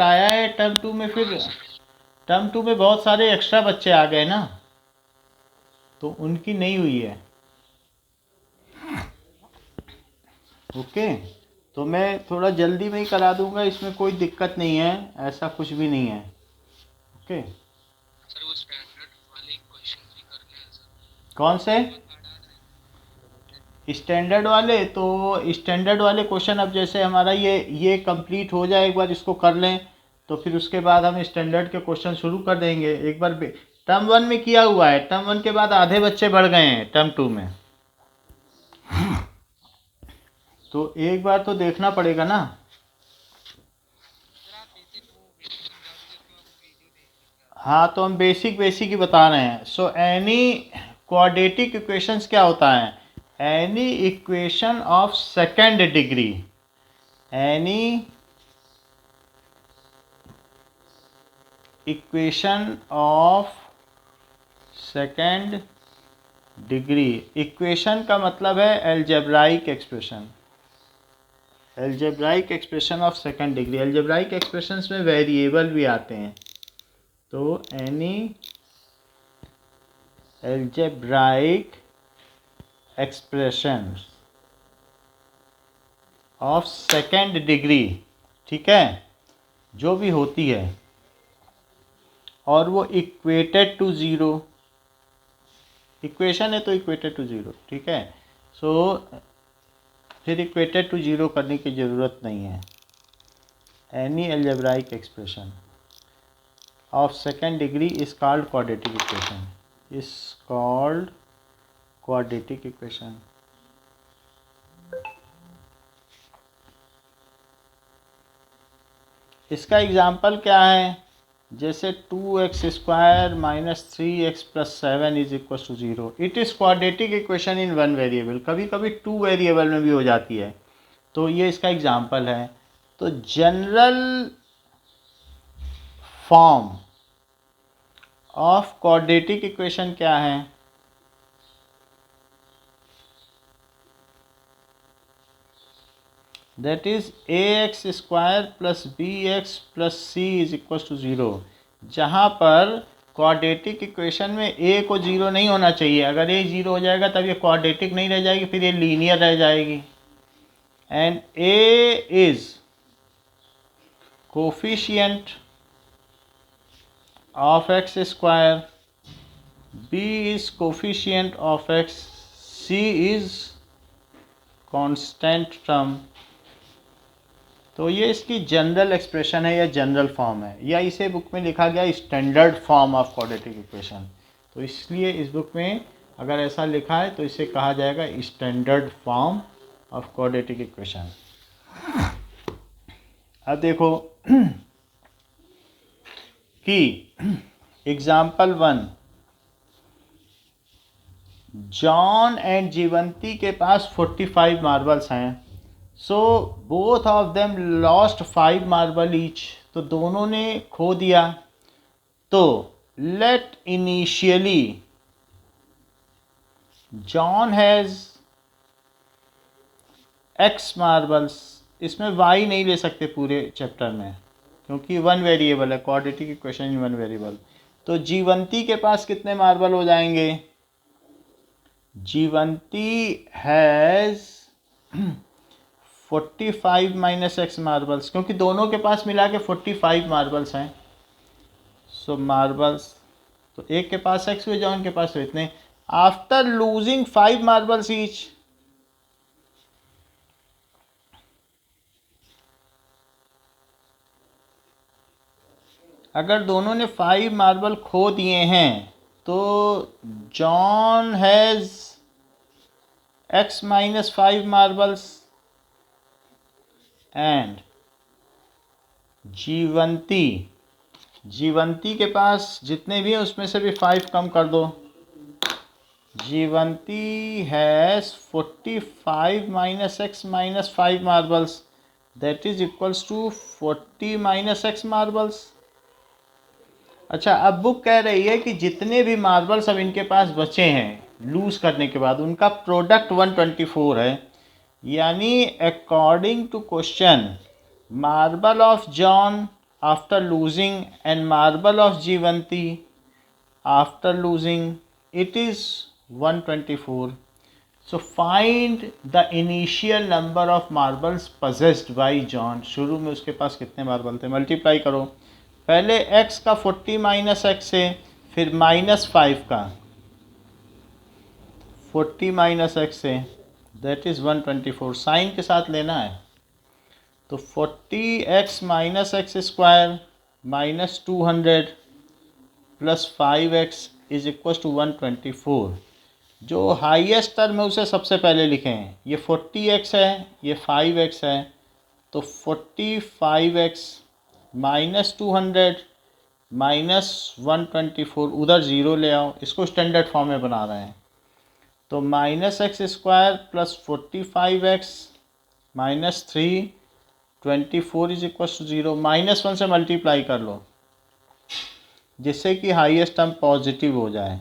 आया है term to में, फिर टर्म टू में बहुत सारे एक्स्ट्रा बच्चे आ गए ना, तो उनकी नहीं हुई है। ओके, तो मैं थोड़ा जल्दी में ही करा दूंगा, इसमें कोई दिक्कत नहीं है, ऐसा कुछ भी नहीं है। ओके सर वो स्टैंडर्ड वाले क्वेश्चन भी करने हैं सर। कौन से स्टैंडर्ड वाले? तो स्टैंडर्ड वाले क्वेश्चन अब जैसे हमारा ये कंप्लीट हो जाए, एक बार इसको कर लें, तो फिर उसके बाद हम स्टैंडर्ड के क्वेश्चन शुरू कर देंगे। एक बार टर्म वन में किया हुआ है, टर्म वन के बाद आधे बच्चे बढ़ गए हैं टर्म टू में, तो एक बार तो देखना पड़ेगा ना। सर आप बेसिक वो वीडियो समझा दीजिए, उसके बाद वो वीडियो देख लेंगे। हाँ, तो हम बेसिक बेसिक ही बता रहे हैं। सो एनी क्वाड्रेटिक इक्वेशंस क्या होता है? Any equation of second degree, any equation of second degree. Equation का मतलब है algebraic expression, algebraic expression of second degree. Algebraic expressions में वेरिएबल भी आते हैं, तो any algebraic expression of second degree, ठीक है, जो भी होती है, और वो इक्वेटेड टू ज़ीरो, इक्वेशन है तो इक्वेटेड टू ज़ीरो, ठीक है। सो फिर इक्वेटेड टू ज़ीरो करने की ज़रूरत नहीं है। Any algebraic expression of second degree is called quadratic equation, is called quadratic equation. इसका एग्जाम्पल क्या है? जैसे 2x² minus 3x plus 7 is equal to 0, it is quadratic equation in one variable. कभी कभी टू वेरिएबल में भी हो जाती है, तो ये इसका एग्जाम्पल है। तो general form of quadratic equation क्या है? That is ax² plus bx plus c is equal to 0, जहाँ पर क्वाड्रेटिक इक्वेशन में a को 0 नहीं होना चाहिए। अगर a 0 हो जाएगा तब ये क्वाड्रेटिक नहीं रह जाएगी, फिर ये लीनियर रह जाएगी। And a is coefficient of x², b is coefficient of x, c is constant term। तो ये इसकी जनरल एक्सप्रेशन है या जनरल फॉर्म है, या इसे बुक में लिखा गया standard form of quadratic equation. तो इसलिए इस बुक में अगर ऐसा लिखा है तो इसे कहा जाएगा standard form of quadratic equation. अब देखो कि एग्जाम्पल 1, जॉन एंड जीवंती के पास 45 मार्बल्स हैं। So both of them lost 5 marble each, तो दोनों ने खो दिया। तो let initially John has x marbles, इसमें y नहीं ले सकते पूरे चैप्टर में, क्योंकि वन वेरिएबल है, quadratic equation in one variable. तो जीवंती के पास कितने मार्बल हो जाएंगे? Jivanti has 45 minus x marbles, क्योंकि दोनों के पास मिला के 45 मार्बल्स हैं। सो मार्बल्स, तो एक के पास x हुए, जॉन के पास तो इतने। आफ्टर लूजिंग 5 मार्बल्स ईच, अगर दोनों ने 5 मार्बल खो दिए हैं तो John has x minus 5 marbles and Jeevanti के पास जितने भी हैं उसमें से भी 5 कम कर दो। Jeevanti has 45 minus x minus 5 marbles, that is equals to 40 minus x marbles. अच्छा, अब बुक कह रही है कि जितने भी मार्बल्स अब इनके पास बचे हैं लूज करने के बाद, उनका प्रोडक्ट 124 है। यानी according to question, marble of John after losing an marble of Jivanti, after losing, it is 124. So find the initial number of marbles possessed by John. शुरू में उसके पास कितने मार्बल थे, मल्टीप्लाई करो. पहले x का 40 माइनस एक्स है, फिर -5 का 40 माइनस एक्स है, दैट इज़ 124. साइन के साथ लेना है. तो 40x minus X square minus 200 plus 5x is equal to 124. जो हाईएस्ट टर्म है उसे सबसे पहले लिखें. ये 40x है, ये 5x है, तो 45x माइनस 200 माइनस 124, उधर ज़ीरो ले आओ. इसको स्टैंडर्ड फॉर्म में बना रहे हैं. तो minus X square plus 45x minus 324 is equal to 0. -1 से मल्टीप्लाई कर लो जिससे कि हाईएस्ट टर्म पॉजिटिव हो जाए.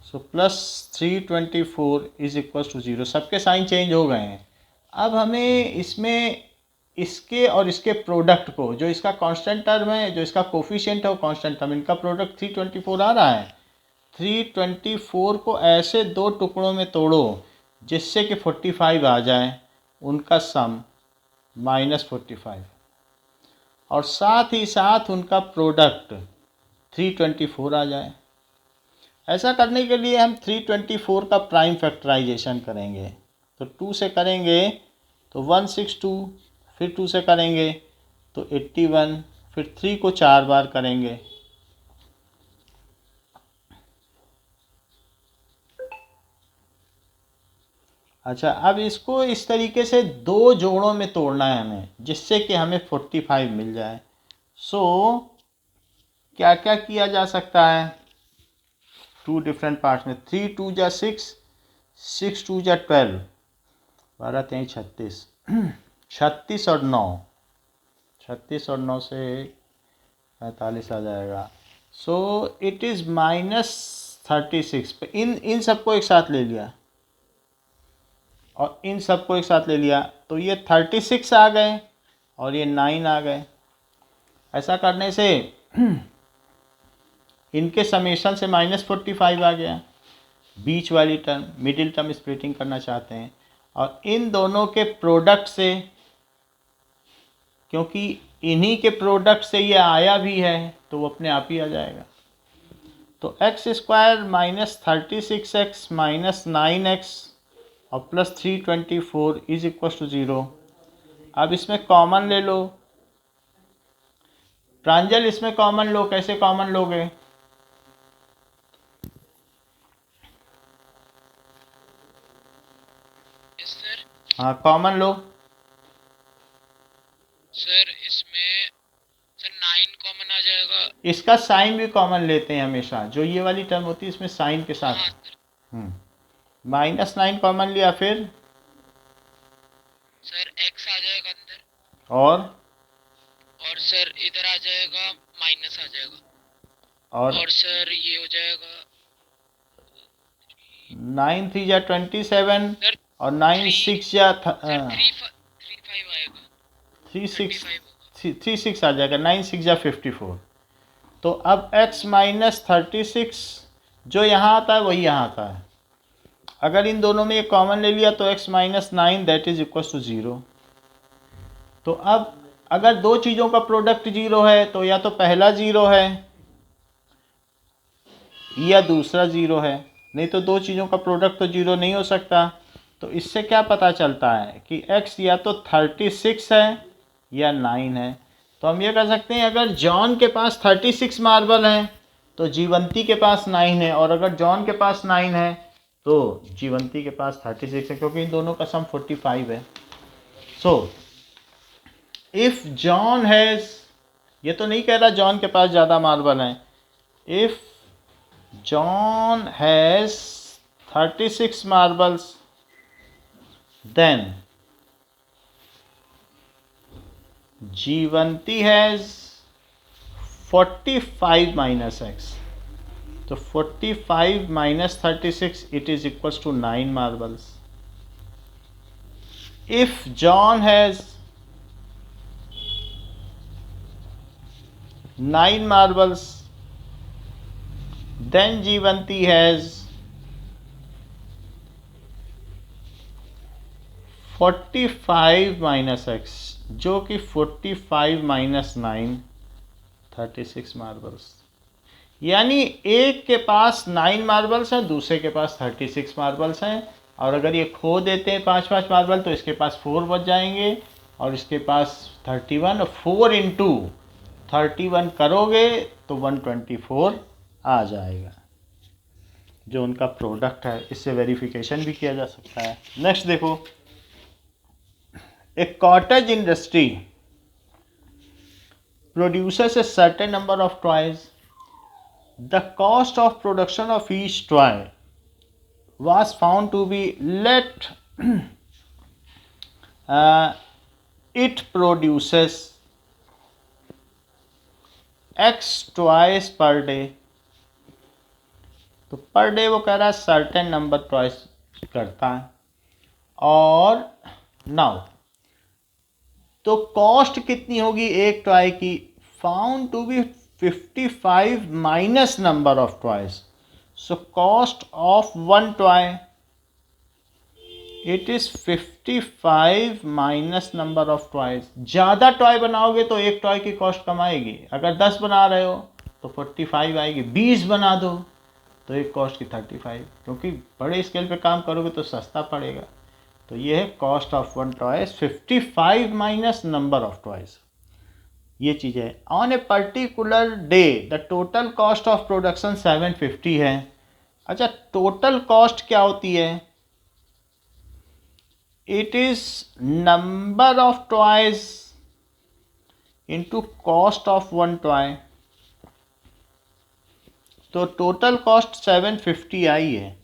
So plus 324 is equal to 0. सबके साइन चेंज हो गए हैं. अब हमें इसमें इसके और इसके प्रोडक्ट को, जो इसका कांस्टेंट टर्म है, जो इसका कोफिशिएंट है वो कांस्टेंट टर्म, इनका प्रोडक्ट 324 आ रहा है. 324 को ऐसे दो टुकड़ों में तोड़ो जिससे कि 45 आ जाए, उनका सम -45, और साथ ही साथ उनका प्रोडक्ट 324 आ जाए. ऐसा करने के लिए हम 324 का प्राइम फैक्टराइजेशन करेंगे. तो 2 से करेंगे तो 162, फिर 2 से करेंगे तो 81, फिर 3 को 4 बार करेंगे. अच्छा, अब इसको इस तरीके से दो जोड़ों में तोड़ना है हमें जिससे कि हमें 45 मिल जाए. सो क्या क्या किया जा सकता है 2 डिफरेंट पार्ट्स में. 3 2 जा 6, 6 2 जा 12, 12 3 36, 36 और 9, 36 और 9 से 45 आ जाएगा. So it is -36. इन सबको एक साथ ले लिया और इन सबको एक साथ ले लिया, तो ये 36 आ गए और ये 9 आ गए. ऐसा करने से इनके समेशन से -45 आ गया. बीच वाली टर्म, मिडिल टर्म स्प्लिटिंग करना चाहते हैं, और इन दोनों के प्रोडक्ट से, क्योंकि इन्हीं के प्रोडक्ट से ये आया भी है तो वो अपने आप ही आ जाएगा. तो x square minus 36x minus 9x और प्लस 324 इज इक्वल टू 0. अब इसमें कॉमन ले लो. प्रांजल इसमें कॉमन लो. कैसे कॉमन लोगे? Yes sir. हाँ, कॉमन लो. सर इसमें सर 9 कॉमन आ जाएगा. इसका साइन भी कॉमन लेते हैं हमेशा. जो ये वाली टर्म होती है इसमें साइन के साथ. हाँ सर. -9 कॉमन लिया, फिर सर x आ जाएगा अंदर, और सर इधर आ जाएगा माइनस आ जाएगा, और सर ये हो जाएगा 9 3 जा 27 सर, और 9 6 जा सर 35 आएगा. 36 आ जाएगा. 9 6 जा 54. तो अब x माइनस 36 जो यहाँ आता है वही यहाँ आता है. अगर इन दोनों में ये कॉमन ले लिया तो x minus 9 that is equal to 0. तो अब अगर दो चीज़ों का प्रोडक्ट 0 है तो या तो पहला 0 है या दूसरा 0 है, नहीं तो दो चीज़ों का प्रोडक्ट तो 0 नहीं हो सकता. तो इससे क्या पता चलता है कि x या तो 36 है या 9 है. तो हम ये कह सकते हैं अगर जॉन के पास 36 मार्बल हैं तो जीवंती के पास 9 है, और अगर जॉन के पास 9 है तो जीवंती के पास 36 है, क्योंकि इन दोनों का सम 45 है. सो इफ़ जॉन हैज़, ये तो नहीं कह रहा जॉन के पास ज़्यादा मार्बल हैं. If John has 36 marbles, then Jivanti has 45 minus x. So 45 minus 36, it is equals to 9 marbles. If John has 9 marbles. Then Jivanti has 45 minus x, जो कि 45 माइनस 9 36 मार्बल्स। यानी एक के पास 9 मार्बल्स हैं, दूसरे के पास 36 मार्बल्स हैं। और अगर ये खो देते हैं 5-5 मार्बल तो इसके पास 4 बच जाएंगे और इसके पास 31, और 4 इंटू 31 करोगे तो 124 आ जाएगा, जो उनका प्रोडक्ट है। इससे वेरिफिकेशन भी किया जा सकता है। नेक्स्ट देखो, A cottage industry produces a certain number of toys. The cost of production of each toy was found to be, let it produces X toys per day. तो पर डे वो कह रहा है सर्टेन नंबर टॉयज करता है। और now तो cost कितनी होगी एक टॉय की? Found to be 55 minus number of toys. So cost of one toy it is 55 minus number of toys. ज़्यादा टॉय बनाओगे तो एक टॉय की कॉस्ट कम आएगी। अगर 10 बना रहे हो तो 45 आएगी, 20 बना दो तो एक कॉस्ट की 35, क्योंकि बड़े स्केल पे काम करोगे तो सस्ता पड़ेगा। तो ये है cost of one toys 55 minus number of toys. ये चीज़ है। On a particular day the total cost of production 750 है। अच्छा, टोटल कॉस्ट क्या होती है? It is number of toys into cost of one toy. तो टोटल कॉस्ट 750 आई है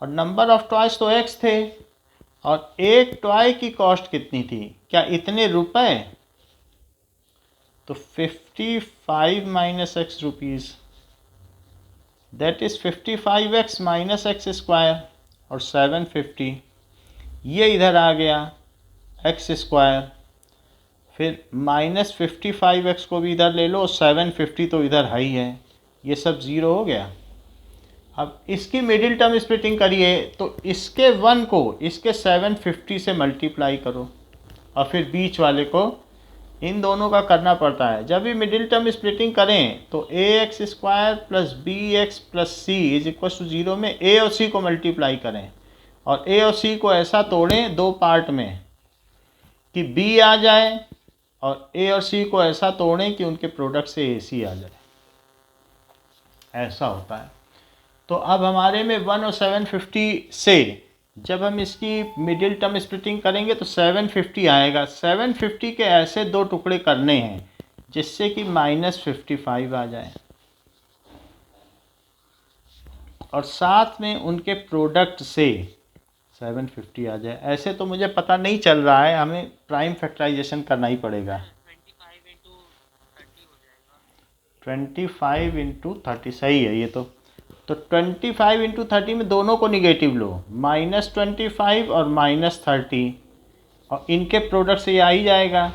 और नंबर ऑफ टॉयज तो एक्स थे, और एक टॉय की कॉस्ट कितनी थी? क्या इतने रुपए? तो 55 minus x rupees, that is 55x minus X square, और 750 ये इधर आ गया एक्स स्क्वायर, फिर माइनस 55x को भी इधर ले लो, 750 तो इधर है ही है, ये सब ज़ीरो हो गया। अब इसकी मिडिल टर्म स्प्लिटिंग करिए तो इसके 1 को इसके 750 से मल्टीप्लाई करो और फिर बीच वाले को इन दोनों का करना पड़ता है। जब भी मिडिल टर्म स्प्लिटिंग करें तो a x square plus b x plus c is equal to 0 में ए और सी को मल्टीप्लाई करें और ए और सी को ऐसा तोड़ें दो पार्ट में कि बी आ जाए, और ए और सी को ऐसा तोड़ें कि उनके प्रोडक्ट से ए सी आ जाए। ऐसा होता है। तो अब हमारे में 1 और 750 से जब हम इसकी मिडिल टर्म स्प्लिटिंग करेंगे तो 750 आएगा। 750 के ऐसे दो टुकड़े करने हैं जिससे कि -55 आ जाए और साथ में उनके प्रोडक्ट से 750 आ जाए। ऐसे तो मुझे पता नहीं चल रहा है, हमें प्राइम फैक्टराइजेशन करना ही पड़ेगा। 25 इंटू 30 सही है ये तो 25 इंटू 30 में दोनों को निगेटिव लो, -25 और -30, और इनके प्रोडक्ट से ये आ ही जाएगा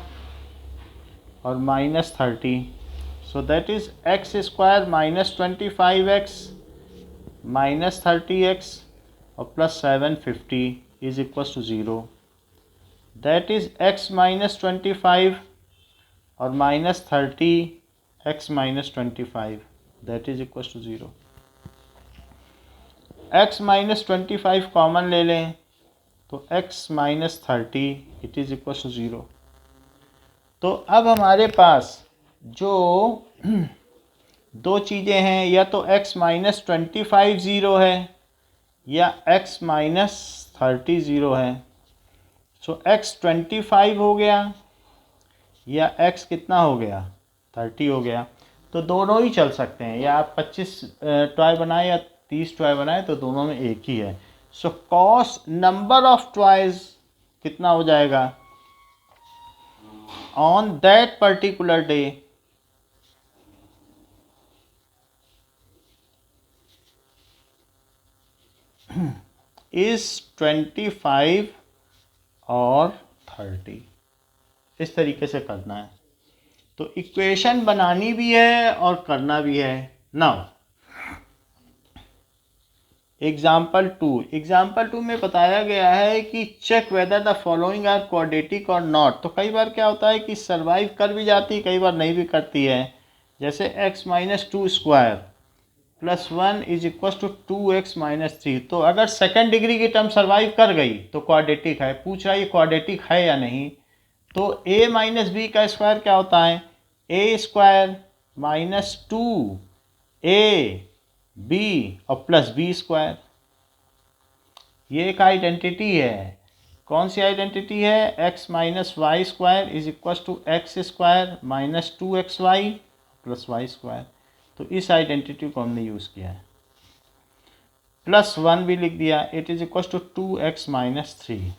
और -30। So that is X square -25x -30x और plus 750 is equal to 0। That is x -25 और -30 x -25 that is equal to 0। x -25 common ले लें तो x -30 it is equal to 0। तो अब हमारे पास जो दो चीज़ें हैं, या तो x -25 ज़ीरो है या x -30 ज़ीरो है। सो x 25 हो गया या x कितना हो गया 30 हो गया। तो दोनों ही चल सकते हैं, या आप 25 टॉय बनाए या 30 टॉय बनाए तो दोनों में एक ही है। So cost number of toys कितना हो जाएगा on that particular day is 25 और 30। इस तरीके से करना है। तो इक्वेशन बनानी भी है और करना भी है। नाउ एग्जाम्पल टू में बताया गया है कि check whether the following are quadratic और नॉट। तो कई बार क्या होता है कि सर्वाइव कर भी जाती, कई बार नहीं भी करती है। जैसे x minus two square plus 1 is equal to 2x minus 3। तो अगर सेकेंड डिग्री की टर्म सर्वाइव कर गई तो क्वाड्रेटिक है। पूछ रहा है ये क्वाड्रेटिक है या नहीं। तो a माइनस बी का स्क्वायर क्या होता है, a square minus 2a b और प्लस बी स्क्वायर। ये एक आइडेंटिटी है। कौन सी आइडेंटिटी है, x minus Y square is equal to X square minus 2xy plus Y square. तो इस आइडेंटिटी को हमने यूज़ किया है। प्लस 1 भी लिख दिया, it is equal to 2x minus 3।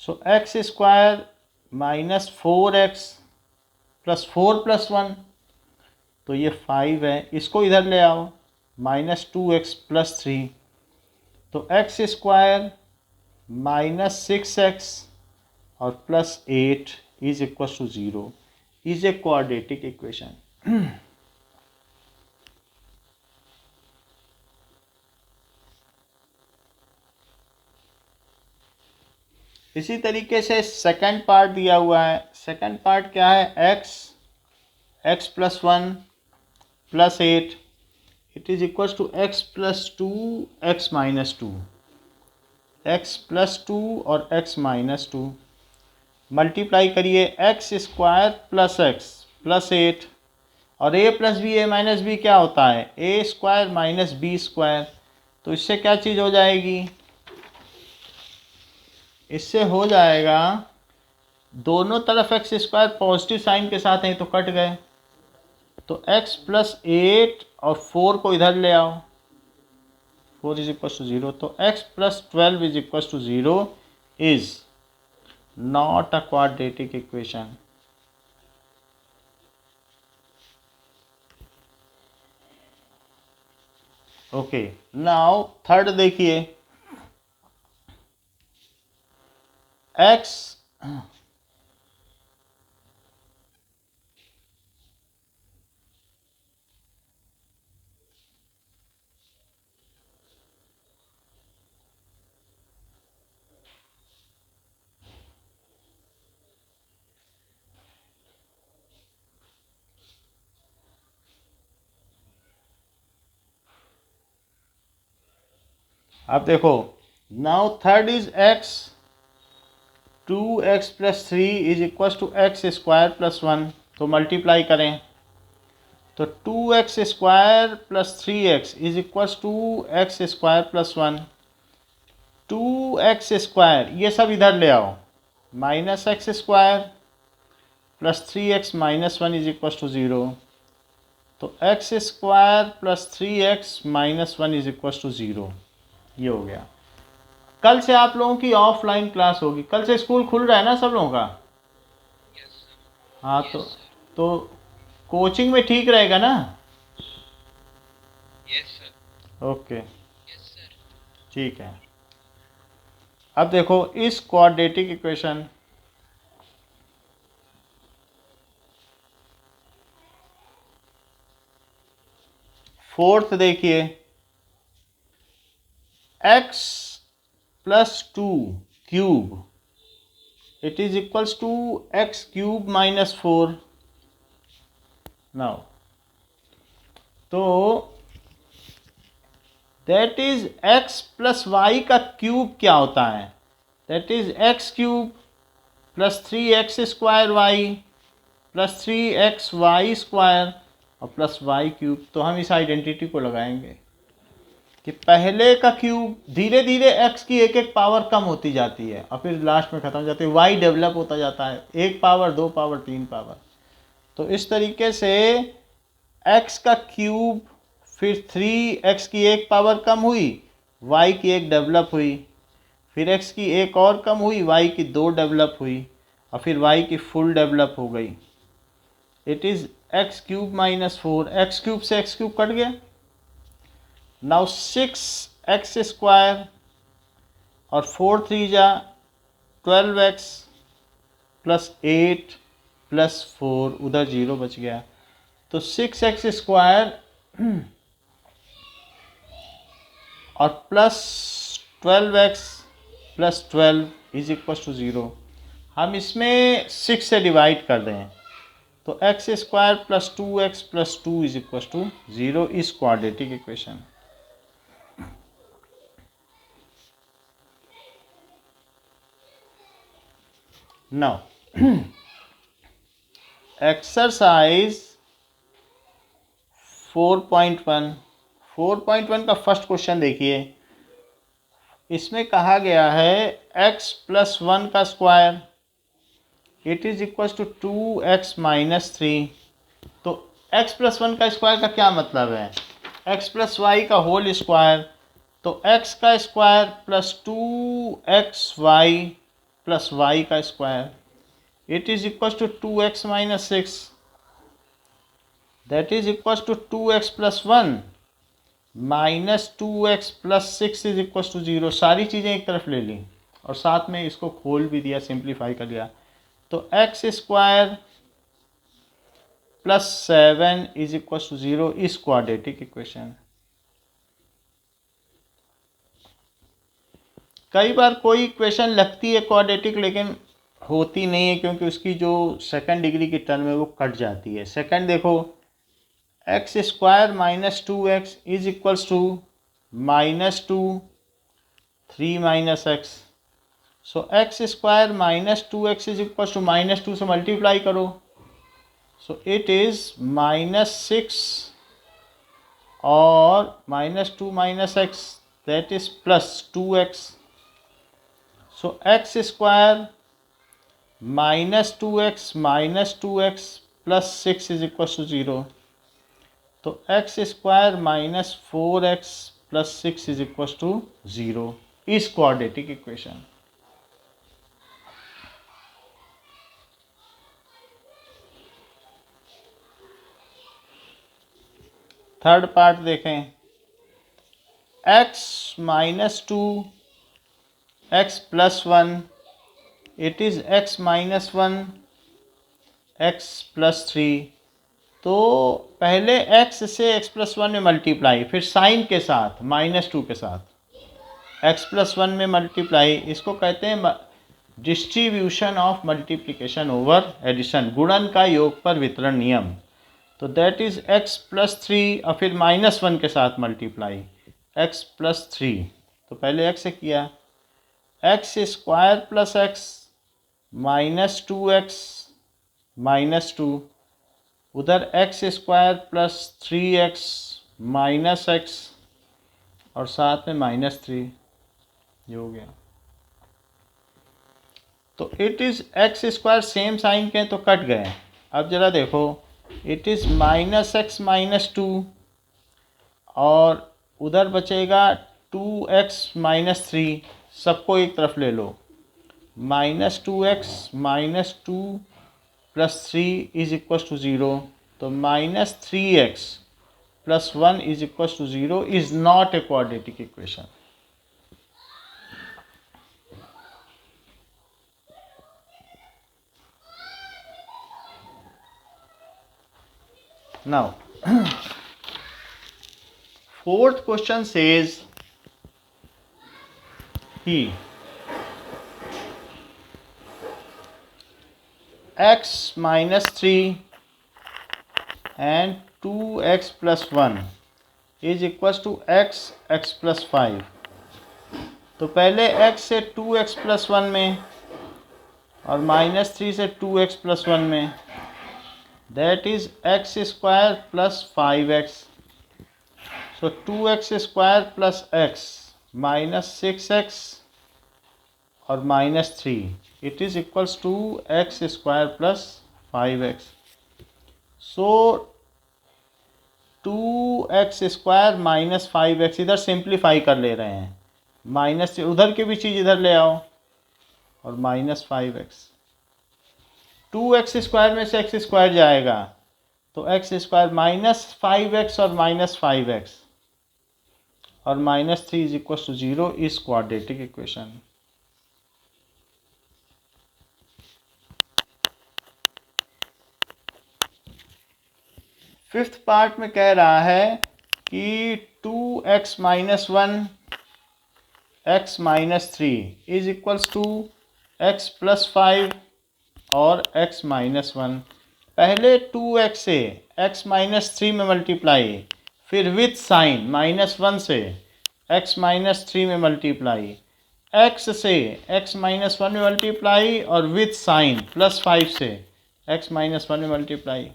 So X square minus 4x plus 4 plus 1, तो ये 5 है। इसको इधर ले आओ, माइनस 2x प्लस 3, तो एक्स स्क्वायर माइनस 6x और plus 8 is equal to 0 is a quadratic equation. इसी तरीके से सेकंड पार्ट दिया हुआ है। सेकंड पार्ट क्या है, x plus 1 plus 8 it is equal to x plus 2 x minus 2, x plus 2 और x माइनस 2 मल्टीप्लाई करिए, x square plus x plus 8 और a plus B A minus B क्या होता है, a square minus B square. तो इससे क्या चीज़ हो जाएगी, इससे हो जाएगा दोनों तरफ एक्स स्क्वायर पॉजिटिव साइन के साथ हैं तो कट गए। तो x प्लस 8 और 4 को इधर ले आओ, 4 इज इक्वल टू 0। तो x plus 12 is equal to 0 is not a quadratic equation. Okay, now third देखिए, x अब देखो, now third is x 2x plus 3 is equal to X square plus 1। तो मल्टीप्लाई करें, तो 2x square plus 3x is equal to X square plus 1। 2x square ये सब इधर ले आओ, minus X square plus 3x minus 1 is equal to 0। तो x square plus 3x minus 1 is equal to 0। ये हो गया। कल से आप लोगों की ऑफलाइन क्लास होगी, कल से स्कूल खुल रहा है ना सब लोगों का। हाँ, तो कोचिंग में ठीक रहेगा ना। Yes sir. Okay, yes sir. ठीक है। अब देखो इस क्वाड्रेटिक इक्वेशन, फोर्थ देखिए, x plus 2 cube it is equals to x cube minus 4। Now तो that is x plus y का क्यूब क्या होता है, that is x cube plus 3x square y plus 3x y square और plus y cube. तो हम इस identity को लगाएंगे कि पहले का क्यूब धीरे धीरे x की एक एक पावर कम होती जाती है और फिर लास्ट में ख़त्म हो जाती है, y डेवलप होता जाता है, 1 पावर 2 पावर 3 पावर। तो इस तरीके से x का क्यूब, फिर 3x की एक पावर कम हुई, y की एक डेवलप हुई, फिर x की एक और कम हुई, y की 2 डेवलप हुई और फिर y की फुल डेवलप हो गई। It is x cube minus 4, x cube से एक्स क्यूब कट गया। नाउ 6x स्क्वायर और 4 3 जा 12x प्लस 8 +4, उधर 0 बच गया, तो 6x² और +12x+12 इज इक्वल टू 0। हम इसमें 6 से डिवाइड कर दें तो x² + 2x + 2 is equal to 0 is quadratic equation. Now exercise 4.1 का फर्स्ट क्वेश्चन देखिए। इसमें कहा गया है x + 1 का square it is equal to 2x - 3। तो x + 1 का स्क्वायर का क्या मतलब है? x + y का होल स्क्वायर, तो x का स्क्वायर + 2xy + y का square it is equal to 2x - 6, that is equal to 2x + 1 - 2x + 6 is equal to 0। सारी चीज़ें एक तरफ ले ली और साथ में इसको खोल भी दिया, सिंप्लीफाई कर दिया, तो x² + 7 is equal to 0 is quadratic equation. कई बार कोई इक्वेशन लगती है क्वाड्रेटिक लेकिन होती नहीं है, क्योंकि उसकी जो सेकंड डिग्री की टर्म है वो कट जाती है। सेकंड देखो, x² - 2x is equals to -2 3 - x। So x² - 2x is equals to -2 से मल्टीप्लाई करो, सो इट इज -6 और -2 - x that is +2x। So x² -2x - 2x + 6 is equal to 0। तो x² - 4x + 6 is equal to 0 is quadratic equation. Third part देखें, x - 2 x + 1 it is x - 1 x + 3। तो पहले x से x + 1 में multiply, फिर sign के साथ -2 के साथ x + 1 में मल्टीप्लाई, इसको कहते हैं distribution of multiplication over addition, गुणन का योग पर वितरण नियम। तो दैट इज x + 3 और फिर -1 के साथ मल्टीप्लाई x + 3। तो पहले x से किया, x² + x -2x -2, उधर x² + 3x -x और साथ में -3, ये हो गया। तो it is x² same sign के तो कट गए। अब ज़रा देखो, इट इज़ -x - 2 और उधर बचेगा 2x - 3, सबको एक तरफ ले लो, -2x - 2 + 3 इज इक्वल टू 0। तो -3x + 1 is equal to 0 is not a quadratic equation. Now, fourth question says he x - 3 and 2x + 1 is equals to x + 5। तो पहले x से 2x + 1 में और -3 से 2x + 1 में, that is x² + 5x। So 2x² + x -6x और -3 it is equals to x² + 5x। So 2x² - 5x इधर simplify कर ले रहे हैं, माइनस उधर की भी चीज़ इधर ले आओ और -5x। 2x² में से x² जाएगा तो x² -5x और -5x और -3 is equal to 0 is quadratic equation. Fifth part में कह रहा है कि 2x minus 1 x minus 3 is equals to x plus 5 और x माइनस 1। पहले 2x से x माइनस 3 में मल्टीप्लाई, फिर विथ साइन माइनस 1 से x माइनस 3 में मल्टीप्लाई, x से x माइनस 1 में मल्टीप्लाई और विथ साइन प्लस 5 से x माइनस 1 में मल्टीप्लाई।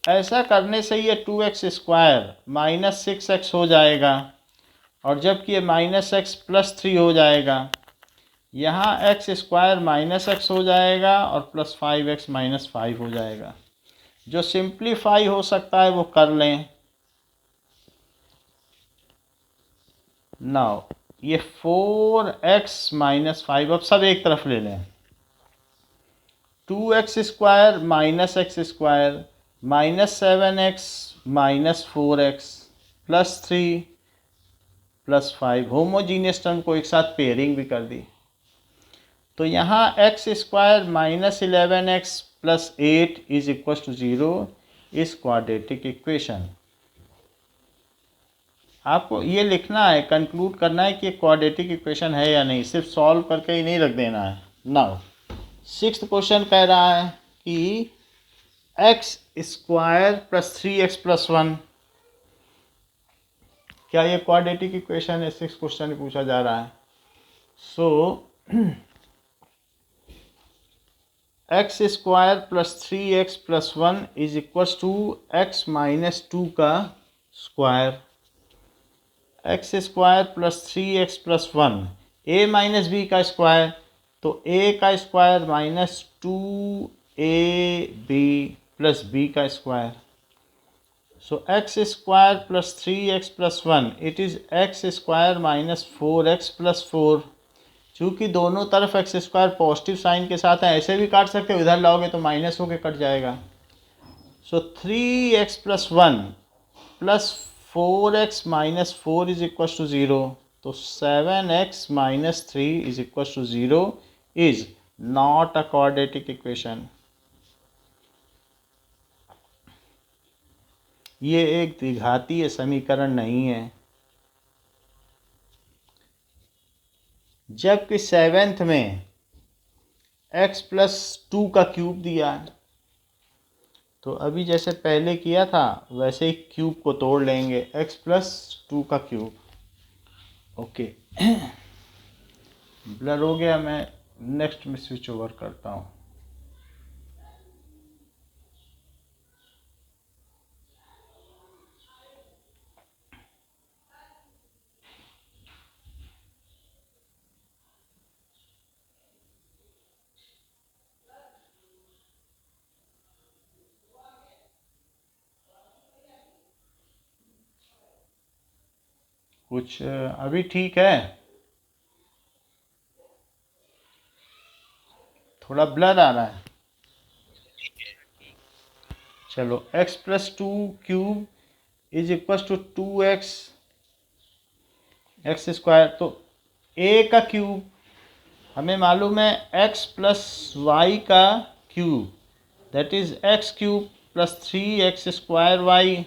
ऐसा करने से ये 2x स्क्वायर माइनस 6x हो जाएगा और जबकि ये माइनस x प्लस 3 हो जाएगा। यहाँ x स्क्वायर माइनस x हो जाएगा और प्लस 5x माइनस 5 हो जाएगा। जो सिंप्लीफाई हो सकता है वो कर लें। नाउ ये 4x माइनस 5 अब सब एक तरफ ले लें। 2x square minus X square minus 7x minus 4x plus 3 plus 5, homogeneous term को एक साथ पेयरिंग भी कर दी। तो यहाँ x square minus 11x plus 8 is equal to 0 इस क्वाड्रेटिक इक्वेशन। आपको ये लिखना है, कंक्लूड करना है कि ये क्वाड्रेटिक इक्वेशन है या नहीं, सिर्फ सॉल्व करके ही नहीं रख देना है। नाउ सिक्स्थ क्वेश्चन कह रहा है कि x square plus 3x plus 1, क्या ये क्वाड्रेटिक इक्वेशन है? सिक्स्थ क्वेश्चन पूछा जा रहा है। So x square plus 3x plus 1 is equals to x minus 2 का square. x square plus 3x plus 1 a minus B का स्क्वायर, तो a का square minus 2ab plus b का square. So x square plus 3x plus 1 it is x square minus 4x plus 4। चूँकि दोनों तरफ x square positive sign के साथ है, ऐसे भी काट सकते हो, इधर लाओगे तो माइनस होके कट जाएगा। So 3x plus 1 plus 4x minus 4 is equal to 0, तो 7x minus 3 is equal to 0 is not a quadratic equation. ये एक द्विघातीय समीकरण नहीं है। जबकि सेवेंथ में x प्लस 2 का क्यूब दिया है, तो अभी जैसे पहले किया था वैसे ही क्यूब को तोड़ लेंगे, x प्लस 2 का क्यूब। ओके ब्लर हो गया, मैं नेक्स्ट में स्विच ओवर करता हूँ। कुछ अभी ठीक है, थोड़ा ब्लर आ रहा है। चलो x plus 2 cube is equal to 2x x square, तो a का क्यूब हमें मालूम है x प्लस वाई का cube, that is x cube plus 3x square y.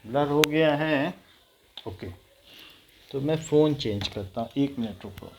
Blur हो गया है। ओके तो मैं फ़ोन चेंज करता हूँ, 1 मिनट रुको।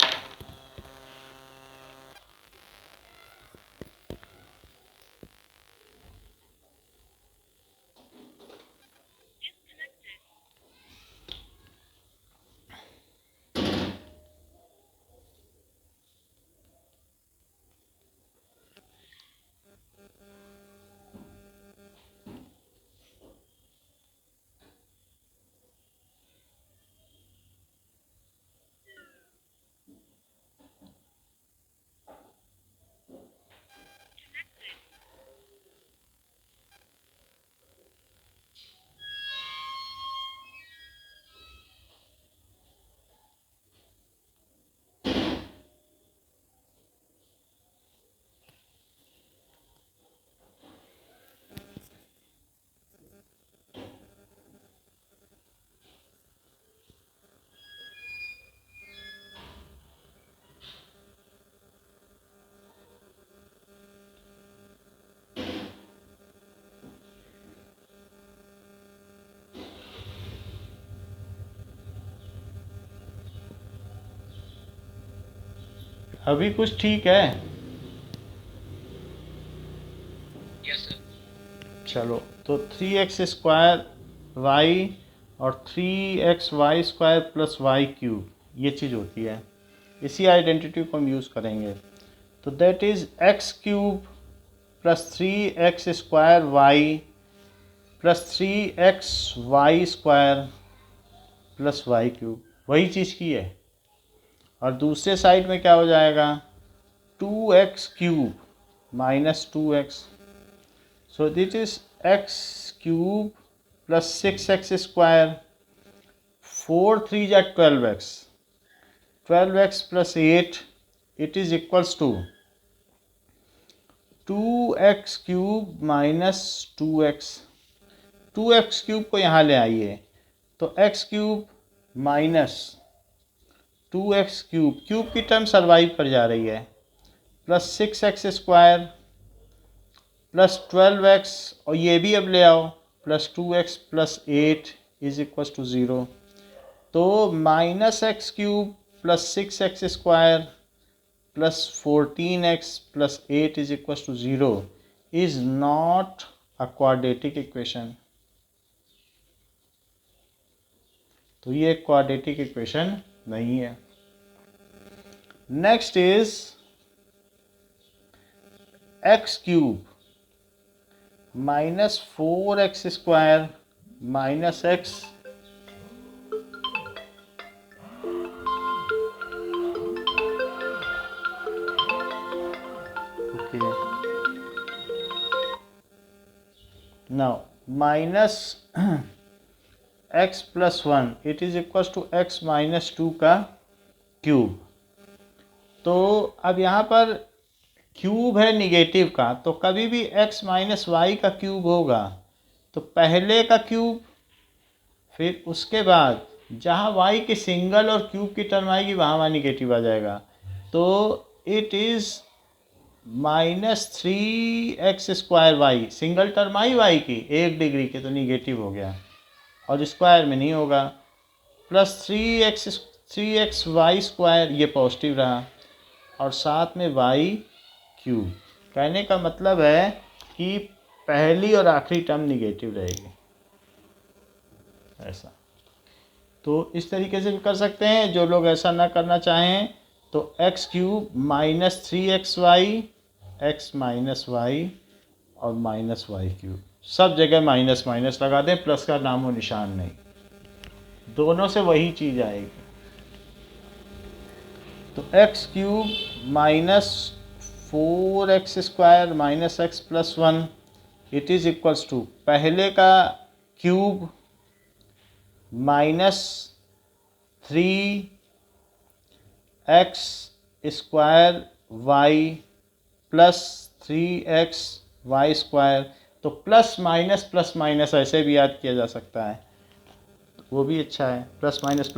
अभी कुछ ठीक है? Yes sir. चलो, तो 3x² वाई और 3xy² प्लस वाई क्यूब, ये चीज़ होती है। इसी आइडेंटिटी को हम यूज़ करेंगे। तो that is x³ plus 3x² y plus 3xy² plus y cube, वही चीज़ की है। और दूसरे साइड में क्या हो जाएगा? 2x³ minus 2x। So this is x³ plus 6x², 4 3 जा 12x, 12x plus 8, it is equals to 2x³ minus 2x। 2x³ को यहाँ ले आइए, तो x³ माइनस 2x³ क्यूब की टर्म सर्वाइव कर जा रही है, प्लस 6x² प्लस 12x, और ये भी अब ले आओ, plus 2x plus 8 is equal to 0। तो minus x³ plus 6x² plus 14x plus 8 is equal to 0 is not a quadratic equation. तो ये क्वाड्रेटिक इक्वेशन नहीं है। Next is x³ minus 4x² minus x okay, now minus x plus 1 it is equal to x minus 2 का cube. तो अब यहाँ पर cube है निगेटिव का, तो कभी भी x माइनस वाई का क्यूब होगा तो पहले का क्यूब, फिर उसके बाद जहाँ y की सिंगल और क्यूब की टर्म आएगी वहाँ निगेटिव आ जाएगा। तो it is minus 3x² y, single term आई y की 1 डिग्री के, तो निगेटिव हो गया और स्क्वायर में नहीं होगा, प्लस 3xy², ये पॉजिटिव रहा, और साथ में y क्यूब। कहने का मतलब है कि पहली और आखिरी टर्म निगेटिव रहेगी, ऐसा। तो इस तरीके से भी कर सकते हैं। जो लोग ऐसा ना करना चाहें तो x³ minus 3xy, x minus y और माइनस y³, सब जगह माइनस माइनस लगा दें, प्लस का नामो निशान नहीं, दोनों से वही चीज़ आएगी। तो x³ minus 4x² minus x plus 1 it is equals to पहले का cube minus 3x² y plus 3xy²। तो प्लस माइनस ऐसे भी याद किया जा सकता है, वो भी अच्छा है। प्लस माइनस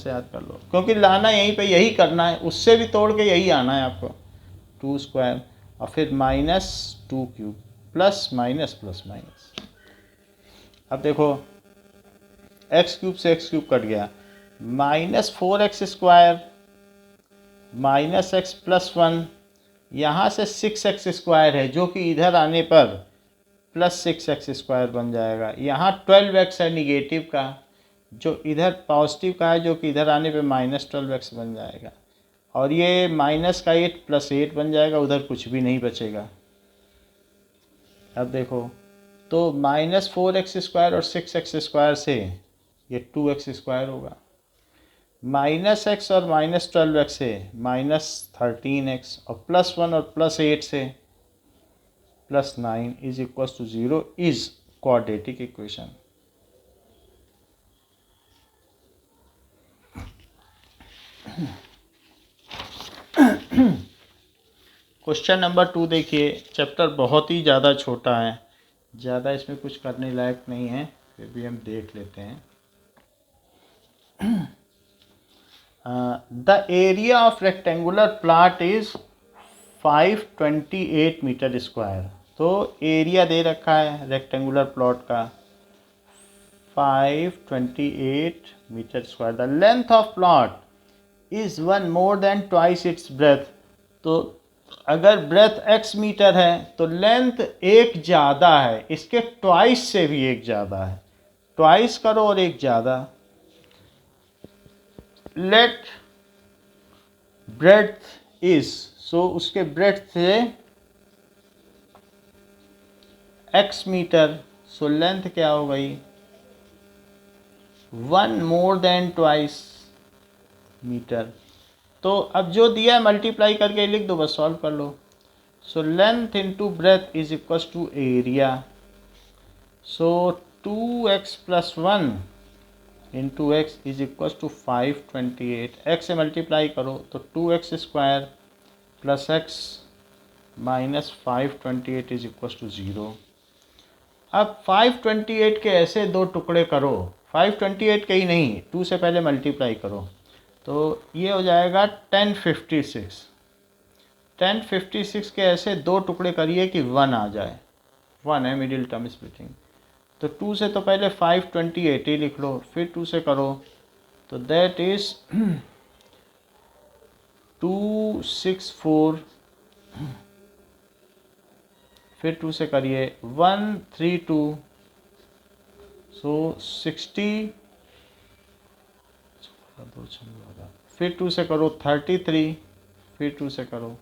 से याद कर लो, क्योंकि लाना यहीं पे यही करना है, उससे भी तोड़ के यही आना है आपको। 2² और फिर माइनस 2³ प्लस माइनस। अब देखो x³ से x³ कट गया, minus 4x² minus x plus 1, यहाँ से 6x² है जो कि इधर आने पर प्लस 6x² बन जाएगा। यहाँ 12x है निगेटिव का, जो इधर पॉजिटिव का है, जो कि इधर आने पे माइनस 12x बन जाएगा, और ये माइनस का 8 प्लस 8 बन जाएगा, उधर कुछ भी नहीं बचेगा। अब देखो, तो माइनस 4x² और 6x² से ये 2x² होगा, माइनस x और माइनस 12x से माइनस 13x, और प्लस 1 और प्लस 8 से plus 9 is equal to 0 is quadratic equation. Question number 2 देखिए। चैप्टर बहुत ही ज़्यादा छोटा है, ज़्यादा इसमें कुछ करने लायक नहीं है, फिर भी हम देख लेते हैं। The area of rectangular plot is 528 metre square. तो एरिया दे रखा है रेक्टेंगुलर प्लॉट का 528 metre square. The length of plot is 1 more than twice its breadth। तो अगर ब्रेथ x मीटर है तो लेंथ एक ज़्यादा है, इसके ट्वाइस से भी एक ज़्यादा है, ट्वाइस करो और एक ज़्यादा। लेट ब्रेथ इज, सो उसके ब्रेथ से x मीटर, सो लेंथ क्या हो गई 1 मोर देन ट्वाइस मीटर। तो अब जो दिया है मल्टीप्लाई करके लिख दो, बस सॉल्व कर लो। So length into breadth is equal to area. So 2x plus 1 into x is equal to 528। एक्स से मल्टीप्लाई करो तो 2x square plus x minus 528 is equal to 0। अब 528 के ऐसे दो टुकड़े करो, 528 के ही नहीं, 2 से पहले मल्टीप्लाई करो तो ये हो जाएगा 1056। 1056 के ऐसे दो टुकड़े करिए कि 1 आ जाए, 1 है मिडिल टर्म स्प्लिटिंग। तो 2 से तो पहले 528 ही लिख लो, फिर 2 से करो तो दैट इज 264, फिर 2 से करिए 132, सो 60, फिर 2 से करो 33, फिर 2 से करो,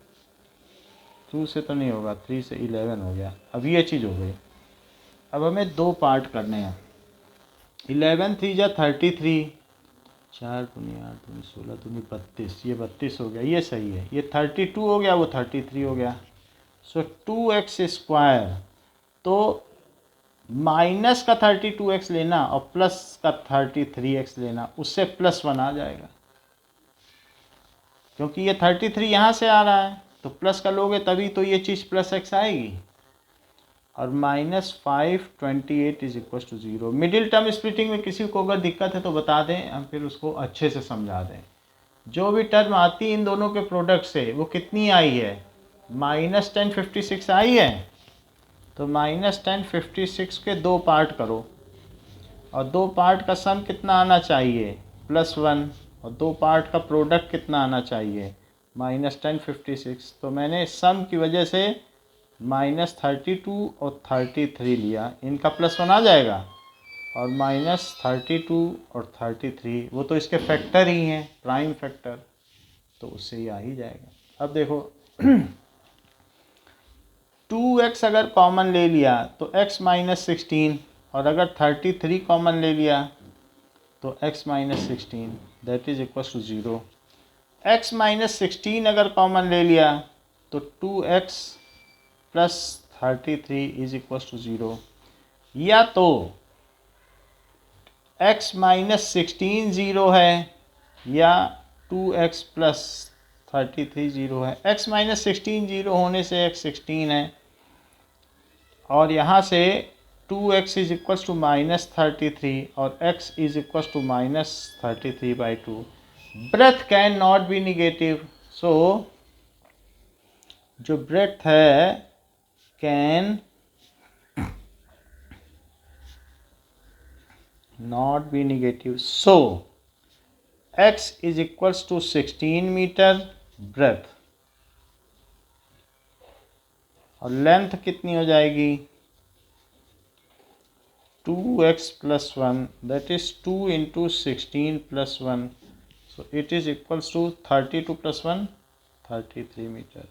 2 से तो नहीं होगा, 3 से 11 हो गया। अब ये चीज़ हो गई। अब हमें दो पार्ट करने हैं। 11 3 जा 33, 4 दूनी 8 दूनी 16 दूनी 32, ये 32 हो गया, ये सही है। ये 32 हो गया, वो 33 हो गया। सो 2x स्क्वायर, तो माइनस का 32x लेना और प्लस का 33x लेना, उससे +1 आ जाएगा, क्योंकि ये 33 यहाँ से आ रहा है तो प्लस का लोगे तभी तो ये चीज़ +x आएगी। और minus 528 is equal to 0। Middle term splitting में किसी को अगर दिक्कत है तो बता दें, हम फिर उसको अच्छे से समझा दें। जो भी टर्म आती है इन दोनों के प्रोडक्ट से वो कितनी आई है, माइनस 1056 आई है। तो माइनस 1056 के दो पार्ट करो और दो पार्ट का सम कितना आना चाहिए +1, और दो पार्ट का प्रोडक्ट कितना आना चाहिए माइनस 1056। तो मैंने सम की वजह से -32 और 33 लिया, इनका +1 आ जाएगा। और -32 और 33 वो तो इसके फैक्टर ही हैं, प्राइम फैक्टर, तो उससे ही आ ही जाएगा। अब देखो 2x अगर कॉमन ले लिया तो x माइनस 16, और अगर 33 कॉमन ले लिया तो x minus 16 that is equal to 0। x minus 16 अगर कॉमन ले लिया तो 2x plus 33 is equal to 0, या तो x माइनस 16 0 है या 2x प्लस 33 0 है। x माइनस 16 0 होने से x 16 है, और यहाँ से 2x इज इक्वल टू -33 और x is equal to -33/2। Breadth can not be negative, so जो ब्रेथ है can not be negative, so x is equal to 16 metre breadth, और लेंथ कितनी हो जाएगी 2x plus 1 that is 2 into 16 plus 1, so it is equals to 32 plus 1 33 metre,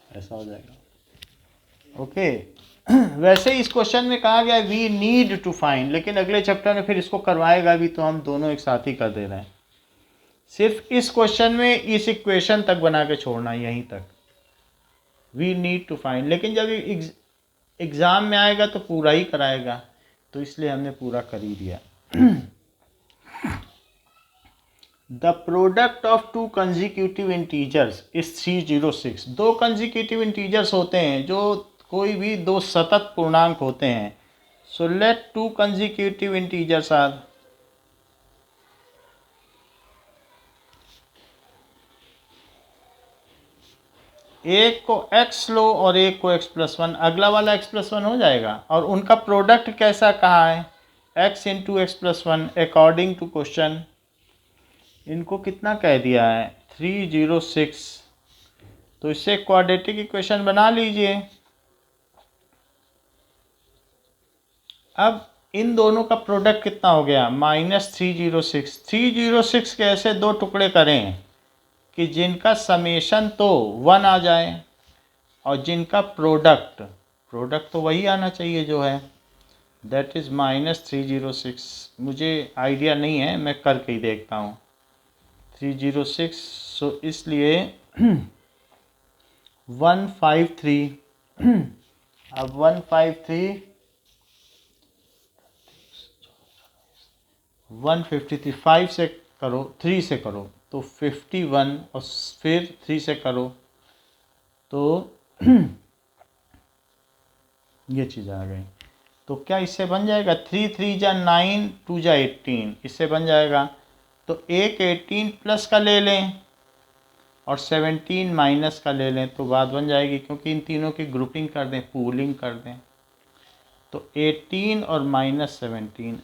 ऐसा हो जाएगा। Okay वैसे इस क्वेश्चन में कहा गया वी नीड टू फाइंड, लेकिन अगले चैप्टर में फिर इसको करवाएगा भी, तो हम दोनों एक साथ ही कर दे रहे हैं। सिर्फ इस क्वेश्चन में इस इक्वेशन तक बना के छोड़ना, यहीं तक वी नीड टू फाइंड, लेकिन जब एग्ज़ाम में आएगा तो पूरा ही कराएगा, तो इसलिए हमने पूरा कर ही दिया। The product of to consecutive integers is 306। दो कंजिक्यूटिव इंटीजर्स होते हैं जो कोई भी दो सतत पूर्णांक होते हैं। So let two consecutive integers are, एक को x लो और एक को x प्लस 1, अगला वाला x प्लस 1 हो जाएगा, और उनका प्रोडक्ट कैसा कहा है x into x plus 1 according to question. इनको कितना कह दिया है 306 तो इससे क्वाड्रेटिक इक्वेशन बना लीजिए। अब इन दोनों का प्रोडक्ट कितना हो गया, -306। 306 के ऐसे दो टुकड़े करें कि जिनका समेशन तो 1 आ जाए और जिनका प्रोडक्ट तो वही आना चाहिए जो है, दैट इज़ -306। मुझे आइडिया नहीं है, मैं करके ही देखता हूँ। 306, सो इसलिए 153। अब 153 153 5 से करो, 3 से करो तो 51 और फिर 3 से करो तो ये चीज़ आ गई। तो क्या इससे बन जाएगा, 3 3 जा 9, 2 जा 18, इससे बन जाएगा। तो एक 18 प्लस का ले लें और 17 माइनस का ले लें तो बात बन जाएगी, क्योंकि इन तीनों की ग्रुपिंग कर दें, पूलिंग कर दें। तो 18 और -17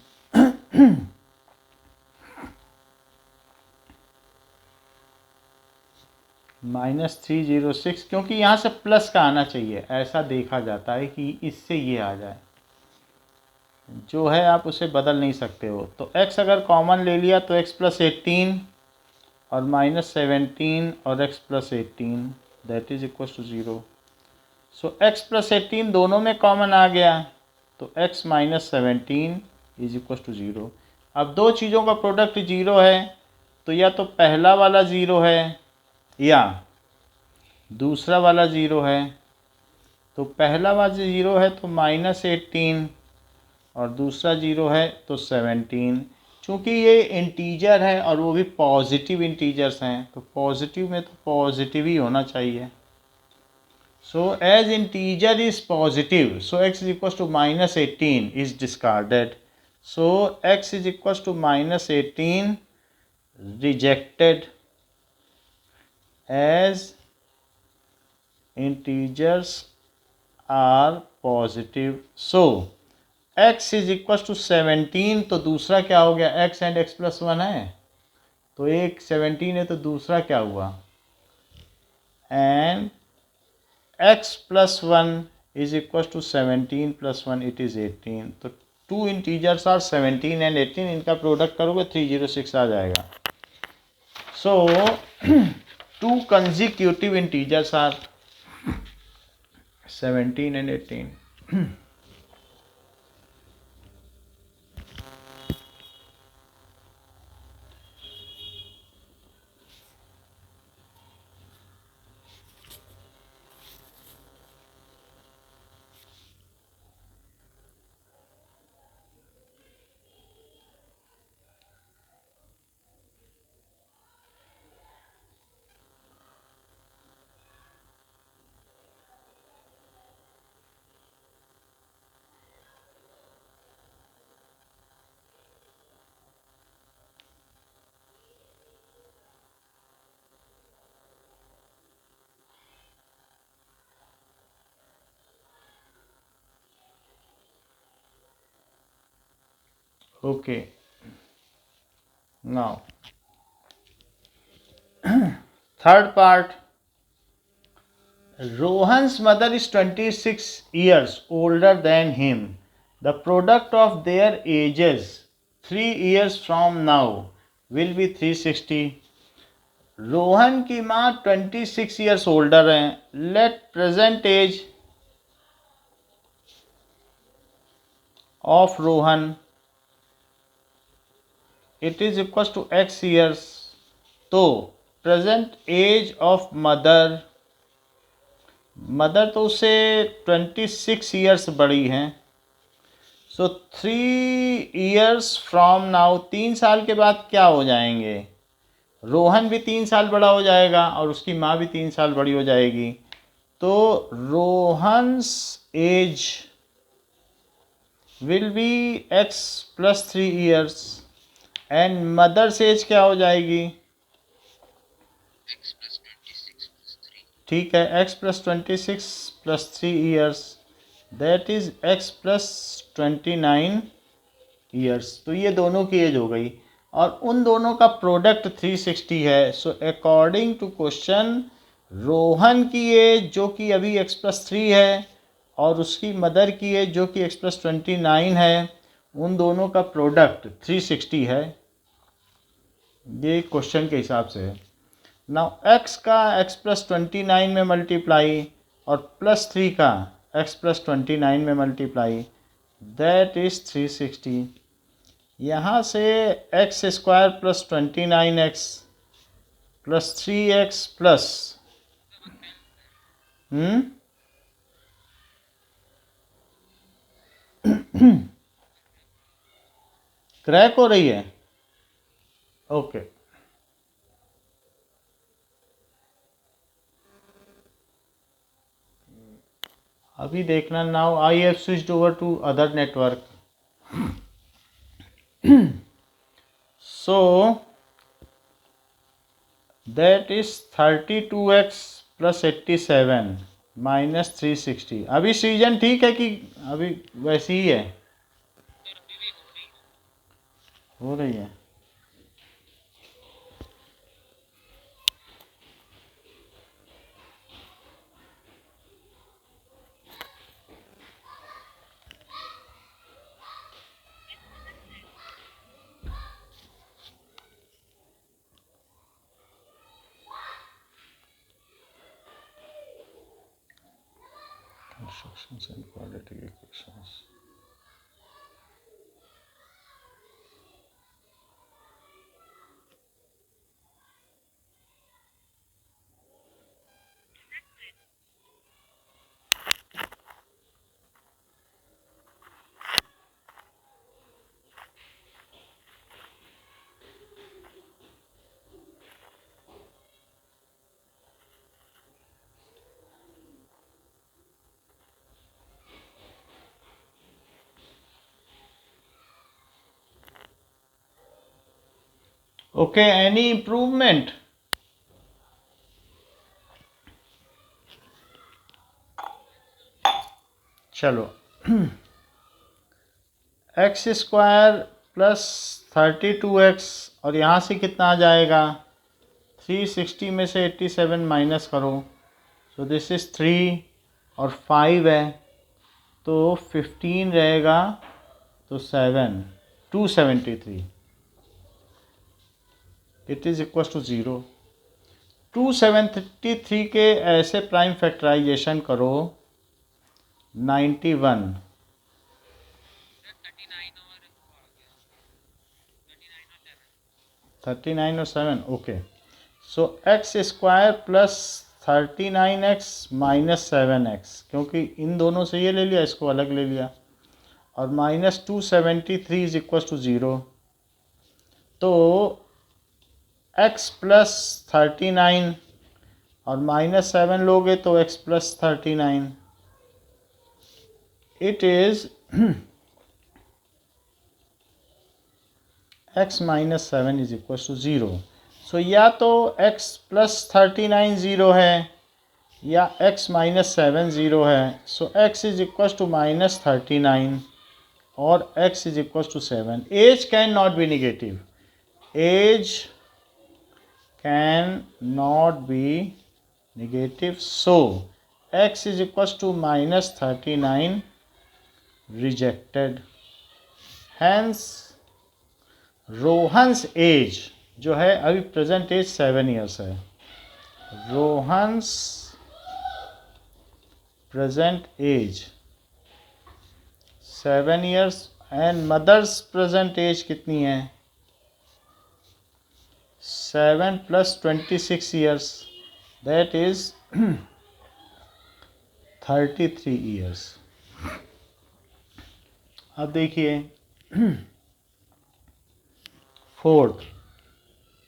-306, क्योंकि यहाँ से प्लस का आना चाहिए, ऐसा देखा जाता है कि इससे ये आ जाए, जो है आप उसे बदल नहीं सकते हो। तो x अगर कॉमन ले लिया तो x + 18 और -17 और x + 18 that is equal to 0। So x + 18 दोनों में कॉमन आ गया तो x - 17 इज इक्वल टू 0। अब दो चीज़ों का प्रोडक्ट 0 है तो या तो पहला वाला 0 है या दूसरा वाला 0 है। तो पहला वाला 0 है तो -18 और दूसरा 0 है तो 17। चूँकि ये इंटीजर है और वो भी पॉजिटिव इंटीजर्स हैं तो पॉजिटिव में तो पॉजिटिव ही होना चाहिए। So as integer is positive so x is equal to -18 is discarded. So x is equal to -18 rejected as integers are positive। so x is equal to 17, तो दूसरा क्या हो गया, x एंड x + 1 है तो एक 17 है तो दूसरा क्या हुआ, and x + 1 is equal to 17 + 1 it is 18। तो टू इंटीजर्स आर 17 एंड 18, इनका प्रोडक्ट करोगे 306 आ जाएगा। So two consecutive integers are 17 and 18। Okay, now third part. Rohan's mother is 26 years older than him. The product of their ages 3 years from now will be 360. Rohan की माँ 26 years older हैं। Let present age of Rohan it is equal to x years. तो present age of mother तो उससे 26 years बड़ी हैं। सो 3 years from now, 3 साल के बाद क्या हो जाएंगे, रोहन भी 3 साल बड़ा हो जाएगा और उसकी माँ भी 3 साल बड़ी हो जाएगी। तो Rohan's age will be x + 3 years and mother's age क्या हो जाएगी, x + 26 + 3। ठीक है, x + 26 + 3 years that is x + 29 years. तो ये दोनों की एज हो गई और उन दोनों का प्रोडक्ट 360 है। So according to question Rohan की एज जो कि अभी x+3 है और उसकी मदर की एज जो कि x+29 है, उन दोनों का प्रोडक्ट 360 है। ये क्वेश्चन के हिसाब से है। नाउ x का x+29 में मल्टीप्लाई और +3 का x+29 में मल्टीप्लाई, दैट इज़ 360। यहाँ से x² + 29x + 3x plus crack हो रही है। ओके अभी देखना। Now I have switched over to other network. So that is 32x + 87 - 360। अभी सीजन ठीक है कि अभी वैसी ही है? सर अभी भी हो रही है। हो रही है। Constructions and quadratic equations. Okay, any improvement? चलो x² + 32x और यहाँ से कितना आ जाएगा? 360 में से 87 माइनस करो, सो दिस इज़ 3 और 5 है तो 15 रहेगा, तो 7 273 इट इज़ इक्वल टू 0। 273 के ऐसे प्राइम फैक्टराइजेशन करो 91 39 और 7 ओके। सो x² + 39x - 7x, क्योंकि इन दोनों से ये ले लिया, इसको अलग ले लिया, और -273 इज इक्वल टू 0। तो x + 39 और -7 लोगे तो x + 39 it is x - 7 is equal to 0। So या तो x + 39 0 है या x - 7 0 है। So x is equal to -39 और x is equal to 7। Age can not be negative, age can not be negative, so x is equal to -39 rejected. Hence Rohan's age जो है अभी present age 7 years है। Rohan's present age 7 years and mother's present age कितनी है? 7 + 26 years, that is 33 years. अब देखिए fourth,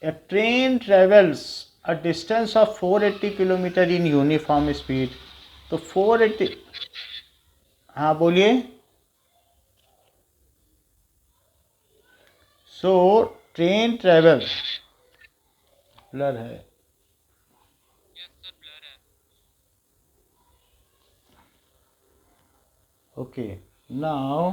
a train travels a distance of 480 kilometre in uniform speed। तो 480, हाँ बोलिए। सो ट्रेन ट्रेवल ब्लर है। यस सर ब्लर है। ओके नाउ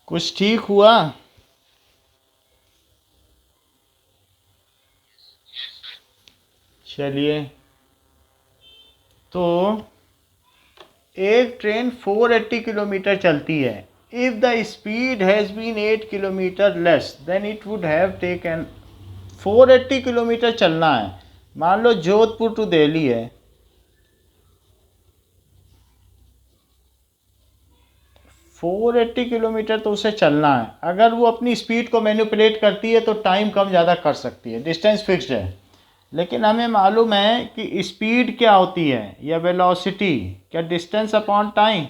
कुछ ठीक हुआ? चलिए, तो एक ट्रेन 480 किलोमीटर चलती है। If the speed has been 8 kilometre less than it would have taken 480 kilometre चलना है। मान लो जोधपुर टू दिल्ली है, 480 किलोमीटर तो उसे चलना है। अगर वो अपनी स्पीड को मैनिपुलेट करती है तो टाइम कम ज़्यादा कर सकती है, डिस्टेंस फिक्स्ड है। लेकिन हमें मालूम है कि स्पीड क्या होती है या वेलोसिटी, क्या डिस्टेंस अपॉन टाइम।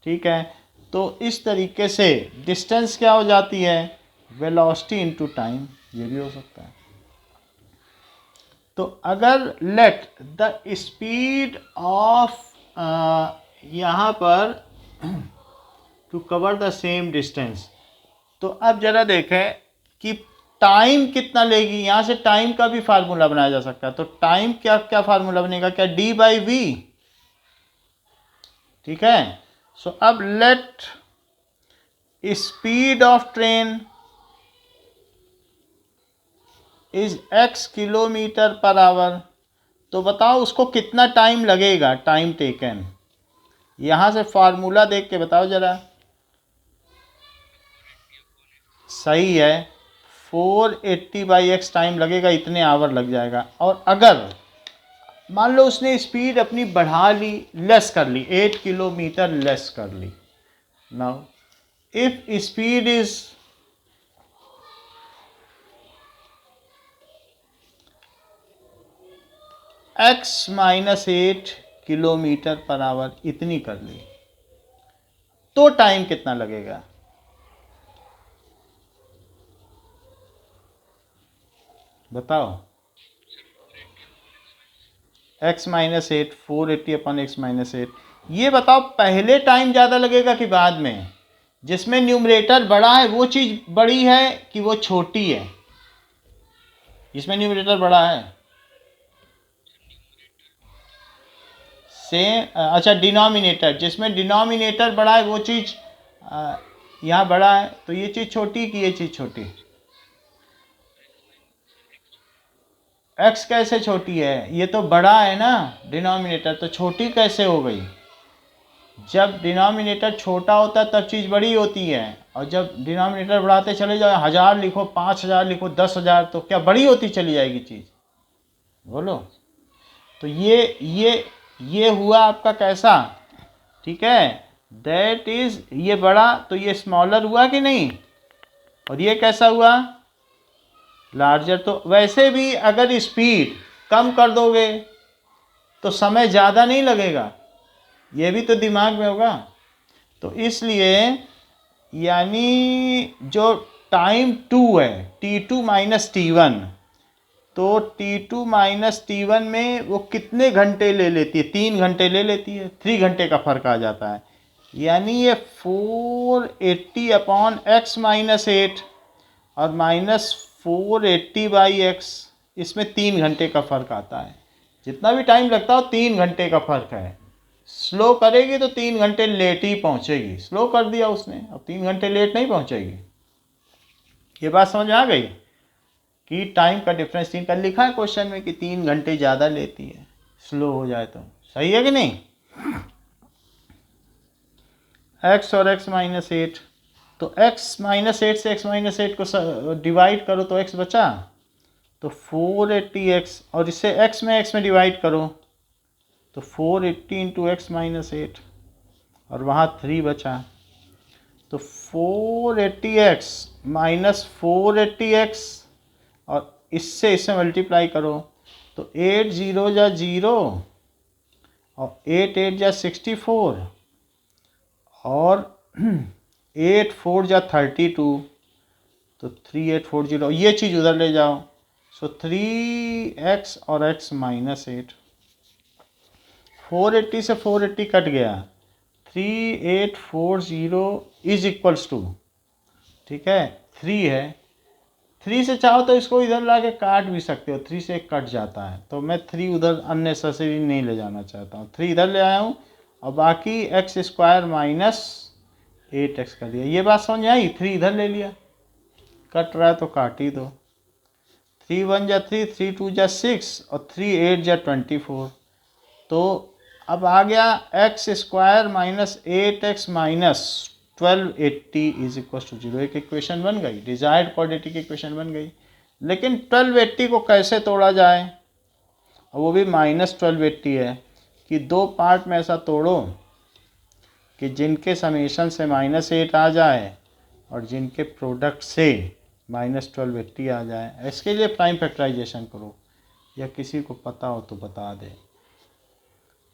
ठीक है, तो इस तरीके से डिस्टेंस क्या हो जाती है, वेलोसिटी इनटू टाइम, ये भी हो सकता है। तो अगर लेट द स्पीड ऑफ यहाँ पर to cover the same distance, तो अब ज़रा देखें कि टाइम कितना लेगी। यहाँ से टाइम का भी फार्मूला बनाया जा सकता है। तो टाइम क्या क्या फार्मूला बनेगा, क्या डी बाई वी। ठीक है, सो अब let speed of train is x kilometre per our. तो बताओ उसको कितना टाइम लगेगा, टाइम टेकन। यहाँ से फार्मूला देख के बताओ ज़रा। सही है, 480 बाई एक्स टाइम लगेगा, इतने आवर लग जाएगा। और अगर मान लो उसने स्पीड अपनी बढ़ा ली, लेस कर ली, 8 किलोमीटर लेस कर ली। Now if speed is x minus 8 kilometre per hour, इतनी कर ली, तो टाइम कितना लगेगा। बताओ। x minus 8, 480 upon x minus 8। ये बताओ पहले टाइम ज़्यादा लगेगा कि बाद में। जिसमें न्यूमरेटर बड़ा है वो चीज़ बड़ी है कि वो छोटी है, जिसमें न्यूमरेटर बड़ा है। सेम, अच्छा डिनोमिनेटर, जिसमें डिनोमिनेटर बड़ा है वो चीज़ यहाँ बड़ा है, तो ये चीज़ छोटी कि ये चीज़ छोटी। x कैसे छोटी है, ये तो बड़ा है ना डिनोमिनेटर, तो छोटी कैसे हो गई। जब डिनोमिनेटर छोटा होता है तब चीज़ बड़ी होती है, और जब डिनोमिनेटर बढ़ाते चले जाओ, 1000 लिखो, 5000 लिखो, 10,000, तो क्या बड़ी होती चली जाएगी चीज़। बोलो। तो ये हुआ आपका कैसा। ठीक है, दैट इज, ये बड़ा तो ये स्मॉलर हुआ कि नहीं, और ये कैसा हुआ, लार्जर। तो वैसे भी अगर स्पीड कम कर दोगे तो समय ज़्यादा नहीं लगेगा, ये भी तो दिमाग में होगा। तो इसलिए यानी जो टाइम 2 है, T2 माइनस T1, तो T2 माइनस T1 में वो कितने घंटे ले लेती है, 3 घंटे ले लेती है, 3 घंटे का फर्क आ जाता है। यानी ये 480 अपॉन एक्स माइनस 8 और माइनस 480 बाई एक्स, इसमें 3 घंटे का फर्क आता है। जितना भी टाइम लगता हो 3 घंटे का फर्क है। स्लो करेगी तो 3 घंटे लेट ही पहुंचेगी, स्लो कर दिया उसने, अब 3 घंटे लेट नहीं पहुंचेगी। ये बात समझ में आ गई कि टाइम का डिफरेंस 3 का लिखा है क्वेश्चन में कि 3 घंटे ज़्यादा लेती है स्लो हो जाए तो। सही है कि नहीं। x और x माइनस 8, तो x माइनस 8 से x माइनस 8 को डिवाइड करो तो x बचा, तो 480x, और इसे x में डिवाइड करो तो 480 इंटू एक्स माइनस 8, और वहाँ 3 बचा, तो 480x माइनस 480x, और इससे मल्टीप्लाई करो तो 8 0 जा 0 और 8 8 जा 64 और 8 4 जा 32, तो 3840, ये चीज़ उधर ले जाओ, सो 3x और x माइनस 8, 480 से 480 कट गया, 3840 इज इक्वल्स टू, ठीक है 3 है, 3 से चाहो तो इसको इधर ला के काट भी सकते हो, 3 से एक कट जाता है, तो मैं 3 उधर अननेसेसरी नहीं ले जाना चाहता हूँ, 3 इधर ले आया हूँ, और बाकी एक्स स्क्वायर माइनस 8x कर दिया। ये बात समझ में आई? 3 इधर ले लिया, कट रहा है तो काट ही दो। 3 1 जा 3, 3 2 जा 6 और 3 8 जा 24। तो अब आ गया x square minus 8x minus 1280 is equal to 0। एक इक्वेशन बन गई, डिजायर्ड क्वाड्रेटिक इक्वेशन बन गई। लेकिन 1280 को कैसे तोड़ा जाए, और वो भी माइनस 1280 है, कि दो पार्ट में ऐसा तोड़ो कि जिनके समेशन से -8 आ जाए और जिनके प्रोडक्ट से -1280 आ जाए। इसके लिए प्राइम फैक्टराइजेशन करो, या किसी को पता हो तो बता दे।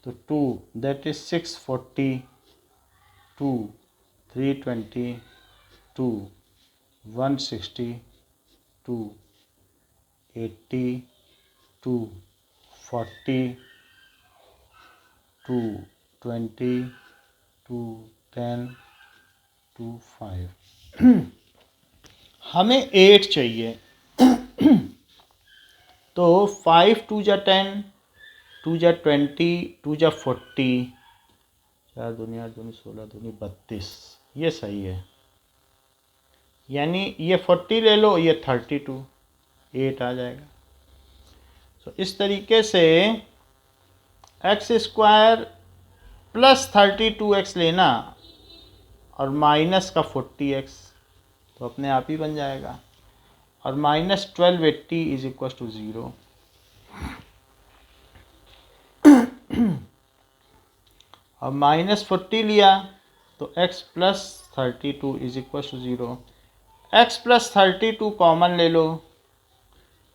तो 2 दैट इज 640, 2 320, 2 160, 2 80, 2 40, 2 20, 2 10, 2 5। हमें 8 चाहिए। तो 5 2 जा 10, 2 जा 20, 2 जा 40, 4 दूनी 8 दूनी 16 दूनी 32। ये सही है, यानी ये 40 ले लो, ये 32, 8 आ जाएगा। तो इस तरीके से एक्स स्क्वायर प्लस 32x लेना और माइनस का 40x, तो अपने आप ही बन जाएगा। और माइनस 1280 इज इक्वल टू 0। और माइनस 40 लिया तो x plus 32 is equal to 0। x plus 32 common ले लो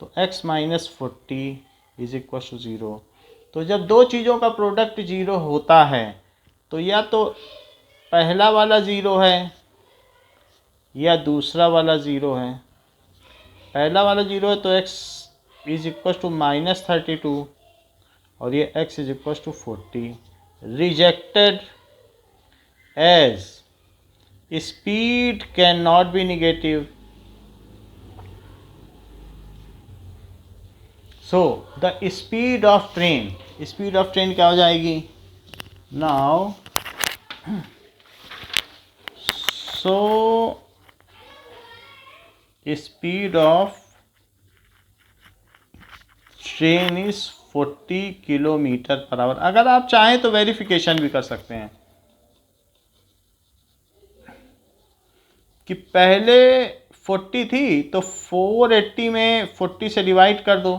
तो x minus 40 is equal to 0। तो जब दो चीज़ों का प्रोडक्ट 0 होता है तो या तो पहला वाला 0 है या दूसरा वाला 0 है। पहला वाला 0 है तो x is equal to minus 32 और ये x is equal to 40। Rejected as speed can not be negative. So the speed of train, speed of train क्या हो जाएगी now? So speed of train is 40 kilometre per hour. अगर आप चाहें तो verification भी कर सकते हैं कि पहले 40 थी तो 480 में 40 से डिवाइड कर दो,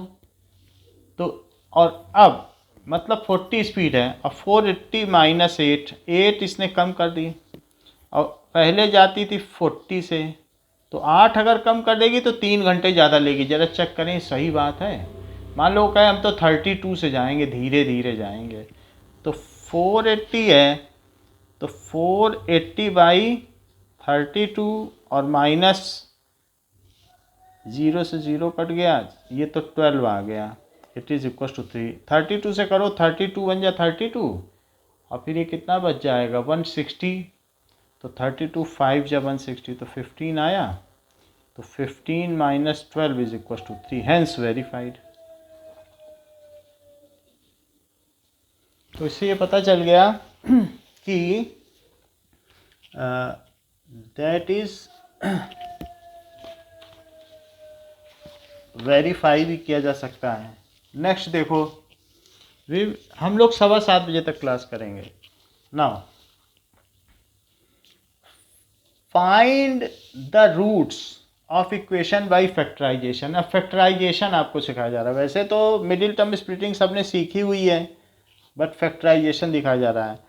तो और अब मतलब 40 स्पीड है और 480 माइनस 8 इसने कम कर दी। और पहले जाती थी 40 से, तो 8 अगर कम कर देगी तो 3 घंटे ज़्यादा लेगी। ज़रा चेक करें, सही बात है। मान लो कहें हम तो 32 से जाएंगे, धीरे धीरे जाएंगे, तो 480 है तो 480 बाई 32 और माइनस 0 से 0 कट गया, ये तो 12 आ गया। It is equal to 3। 32 से करो, 32 बन जा 32 और फिर ये कितना बच जाएगा 160। तो 32 5 जा 160 तो 15 आया। तो 15 minus 12 is equal to 3, hence verified. तो इससे ये पता चल गया कि दैट इज वेरीफाई भी किया जा सकता है। नेक्स्ट देखो, हम लोग 7:15 तक क्लास करेंगे। Now find the roots of equation by factorisation. अब फैक्टराइजेशन आपको सिखाया जा रहा है। वैसे तो मिडिल टर्म स्प्लिटिंग सबने सीखी हुई है, बट फैक्टराइजेशन दिखाया जा रहा है।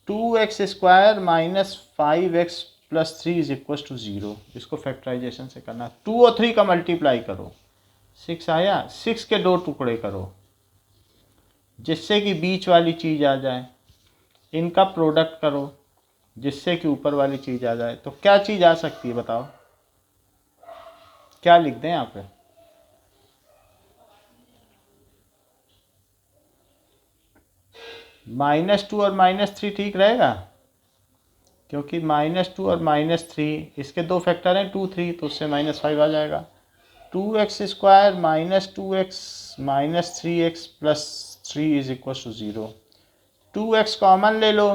2x square minus 5x plus 3 is equal to 0। इसको फैक्टराइजेशन से करना। 2 और 3 का मल्टीप्लाई करो, 6 आया। 6 के 2 टुकड़े करो जिससे कि बीच वाली चीज़ आ जाए। इनका प्रोडक्ट करो जिससे कि ऊपर वाली चीज़ आ जाए। तो क्या चीज़ आ सकती है बताओ, क्या लिख दें यहाँ पे? -2 और -3 ठीक रहेगा, क्योंकि -2 और -3 इसके दो फैक्टर हैं 2 3, तो उससे -5 आ जाएगा। 2x square minus 2x minus 3x plus 3 is equal to 0। 2x common ले लो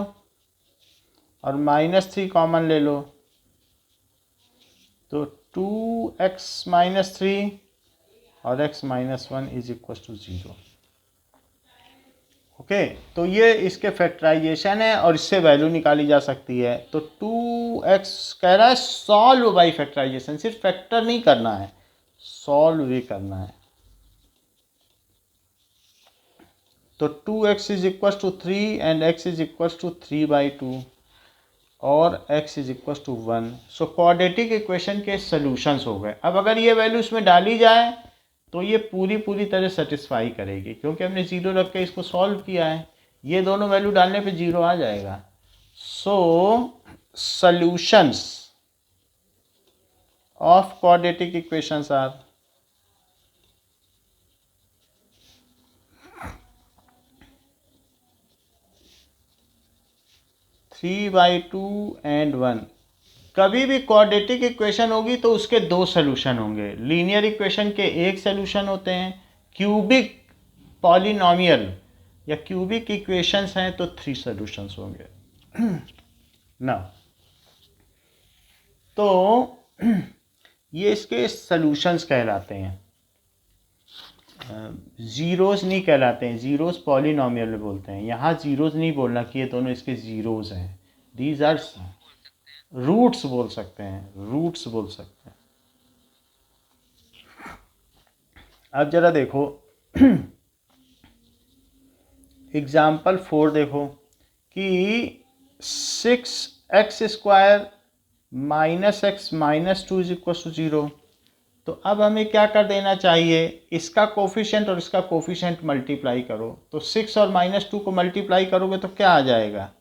और -3 कॉमन ले लो, तो 2x-3 और x-1 is equal to 0। Okay, तो ये इसके फैक्टराइजेशन है और इससे वैल्यू निकाली जा सकती है। तो 2x कह रहा है सॉल्व बाई फैक्टराइजेशन, सिर्फ फैक्टर नहीं करना है, सॉल्व भी करना है। तो 2x is equal to 3 and x is equal to 3/2 और x is equal to 1। So quadratic equation के सॉल्यूशंस हो गए। अब अगर ये वैल्यू इसमें डाली जाए तो ये पूरी तरह सेटिस्फाई करेगी, क्योंकि हमने 0 रख के इसको सॉल्व किया है। ये दोनों वैल्यू डालने पे 0 आ जाएगा। So solutions of quadratic equations are 3/2 and 1। कभी भी क्वाड्रेटिक इक्वेशन होगी तो उसके दो सॉल्यूशन होंगे। लीनियर इक्वेशन के एक सॉल्यूशन होते हैं, क्यूबिक पॉलिनोमियल या क्यूबिक इक्वेशंस हैं तो 3 सॉल्यूशंस होंगे ना। तो ये इसके सॉल्यूशंस कहलाते हैं, ज़ीरोज़ नहीं कहलाते हैं। ज़ीरोज़ पॉलिनोमियल में बोलते हैं। यहाँ ज़ीरोज़ नहीं बोलना कि ये दोनों इसके ज़ीरोज़ हैं, दीज आर रूट्स बोल सकते हैं, रूट्स बोल सकते हैं। अब जरा देखो एग्जाम्पल 4 देखो कि 6x² -x -2 is equal to 0। तो अब हमें क्या कर देना चाहिए, इसका कोफिशिएंट और इसका कोफिशिएंट मल्टीप्लाई करो। तो 6 और -2 को मल्टीप्लाई करोगे तो क्या आ जाएगा,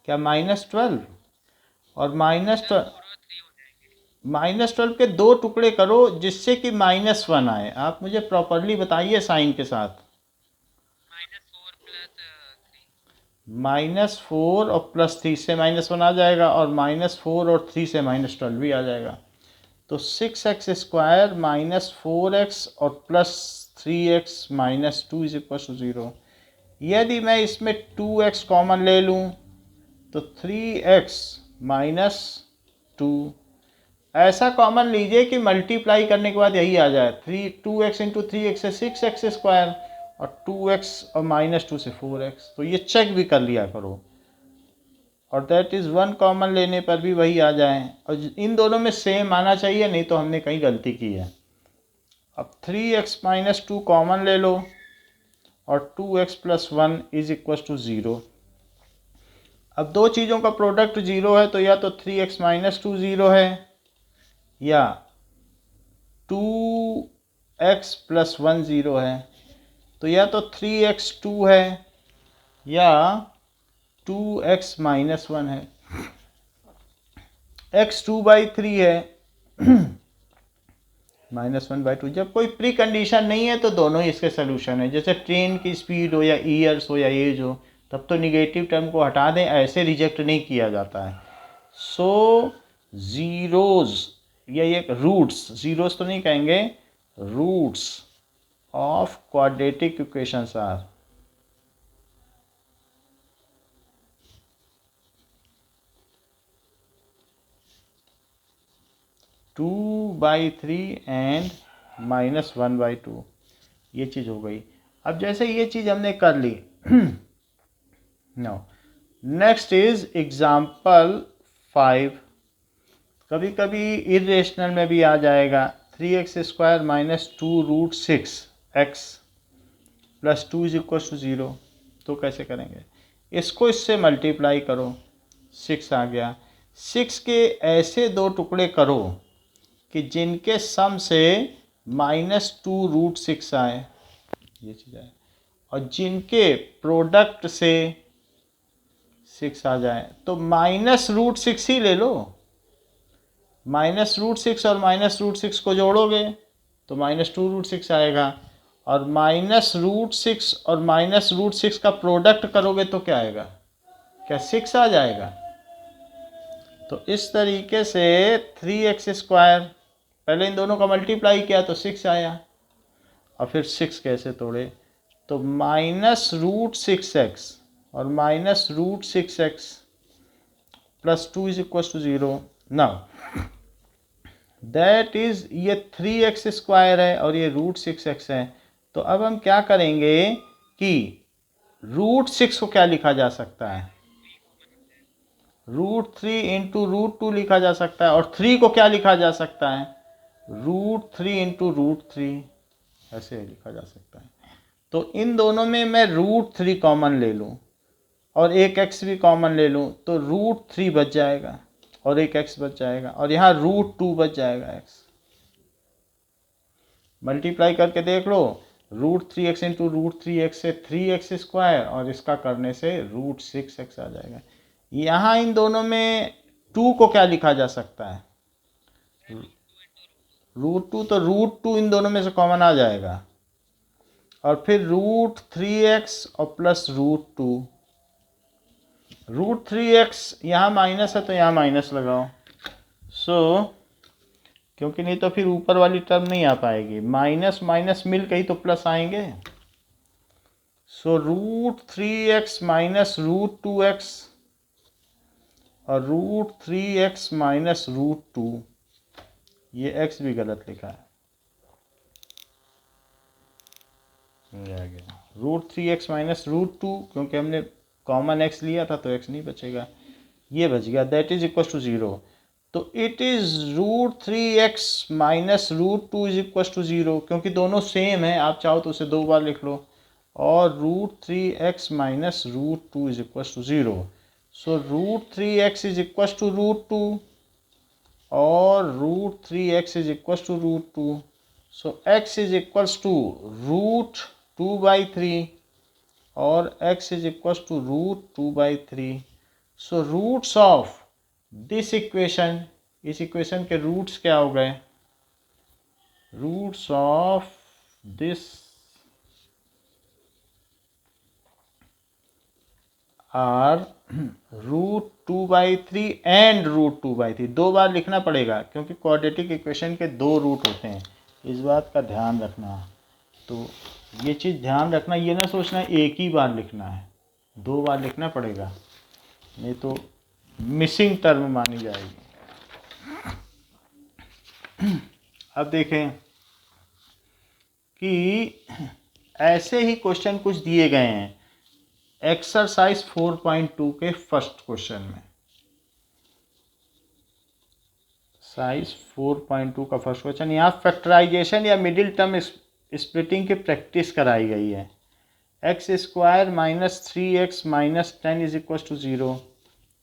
क्या -12 और -12 के दो टुकड़े करो जिससे कि -1 आए। आप मुझे प्रॉपरली बताइए साइन के साथ। -4 और +3 से -1 आ जाएगा और -4 और 3 से -12 भी आ जाएगा। तो 6x² -4x और +3x -2 इज इक्वल टू 0। यदि मैं इसमें 2x कॉमन ले लूँ तो 3x -2 ऐसा कॉमन लीजिए कि मल्टीप्लाई करने के बाद यही आ जाए। 2x इंटू 3x से 6x² और 2x और -2 से 4x। तो ये चेक भी कर लिया करो, और दैट इज़ 1 कॉमन लेने पर भी वही आ जाए। और इन दोनों में सेम आना चाहिए, नहीं तो हमने कहीं गलती की है। अब 3x -2 कॉमन ले लो और 2x + 1 इज इक्वल टू 0। अब दो चीज़ों का प्रोडक्ट 0 है तो या तो 3x -2 0 है या 2x + 1 0 है। तो या तो 3x 2 है या 2x -1 है। x 2/3 है -1/2। जब कोई प्री कंडीशन नहीं है तो दोनों ही इसके सोल्यूशन है। जैसे ट्रेन की स्पीड हो या ईयर्स हो या एज हो, तब तो निगेटिव टर्म को हटा दें, ऐसे रिजेक्ट नहीं किया जाता है। सो ज़ीरोज़ या ये रूट्स, ज़ीरोज़ तो नहीं कहेंगे, roots of quadratic equations are 2/3 and -1/2। ये चीज़ हो गई। अब जैसे ये चीज़ हमने कर ली नो, नेक्स्ट इज एग्जाम्पल 5। कभी कभी इरेशनल में भी आ जाएगा। 3x² -2√6x + 2 is equal to 0। तो कैसे करेंगे, इसको इससे मल्टीप्लाई करो, 6 आ गया। 6 के ऐसे दो टुकड़े करो कि जिनके सम से -2√6 आए, ये चीज़ आए, और जिनके प्रोडक्ट से 6 आ जाए। तो -√6 ही ले लो। -√6 और -√6 को जोड़ोगे तो -2√6 आएगा, और -√6 और -√6 का प्रोडक्ट करोगे तो क्या आएगा, क्या 6 आ जाएगा। तो इस तरीके से 3x², पहले इन दोनों का मल्टीप्लाई किया तो 6 आया, और फिर 6 कैसे तोड़े, तो -√6x और -√6x plus 2 is equal to 0। Now that is, ये 3x स्क्वायर है और ये √6x है। तो अब हम क्या करेंगे कि √6 को क्या लिखा जा सकता है, √3 इंटू √2 लिखा जा सकता है, और 3 को क्या लिखा जा सकता है, √3 इंटू √3, ऐसे लिखा जा सकता है। तो इन दोनों में मैं √3 कॉमन ले लूँ और एक x भी कॉमन ले लूँ, तो √3 बच जाएगा और एक x बच जाएगा, और यहाँ √2 बच जाएगा x। मल्टीप्लाई करके देख लो, √3x इंटू √3x से 3x स्क्वायर, और इसका करने से √6x आ जाएगा। यहाँ इन दोनों में 2 को क्या लिखा जा सकता है, √2, तो √2 इन दोनों में से कॉमन आ जाएगा, और फिर √3x और प्लस √2। √3x यहाँ माइनस है तो यहाँ माइनस लगाओ, क्योंकि नहीं तो फिर ऊपर वाली टर्म नहीं आ पाएगी, माइनस माइनस मिल गई तो प्लस आएंगे। √3x माइनस √2x और √3x माइनस √2, ये x भी गलत लिखा है, ये आ गया √3x माइनस √2, क्योंकि हमने कॉमन x लिया था तो x नहीं बचेगा, ये बच गया, दैट इज इक्वल टू 0। तो it is √3x minus √2 is equal to 0, क्योंकि दोनों सेम है, आप चाहो तो उसे 2 बार लिख लो, और √3x minus √2 is equal to 0। So √3x is equal to √2 और √3x is equal to √2। So x is equal to √2/3 और x is equal to √2/3। So roots of this equation, इस इक्वेशन के रूट्स क्या हो गए, roots of this are √2/3 and √2/3। 2 बार लिखना पड़ेगा क्योंकि क्वाड्रेटिक इक्वेशन के 2 रूट होते हैं, इस बात का ध्यान रखना। तो ये चीज़ ध्यान रखना, ये ना सोचना एक ही बार लिखना है, 2 बार लिखना पड़ेगा, नहीं तो मिसिंग टर्म मानी जाएगी। अब देखें कि ऐसे ही क्वेश्चन कुछ दिए गए हैं एक्सरसाइज 4.2 के फर्स्ट क्वेश्चन में। साइज 4.2 का फर्स्ट क्वेश्चन, यहाँ फैक्टराइजेशन या मिडिल टर्म स्प्लिटिंग की प्रैक्टिस कराई गई है। x² minus 3x minus 10 is equal to 0।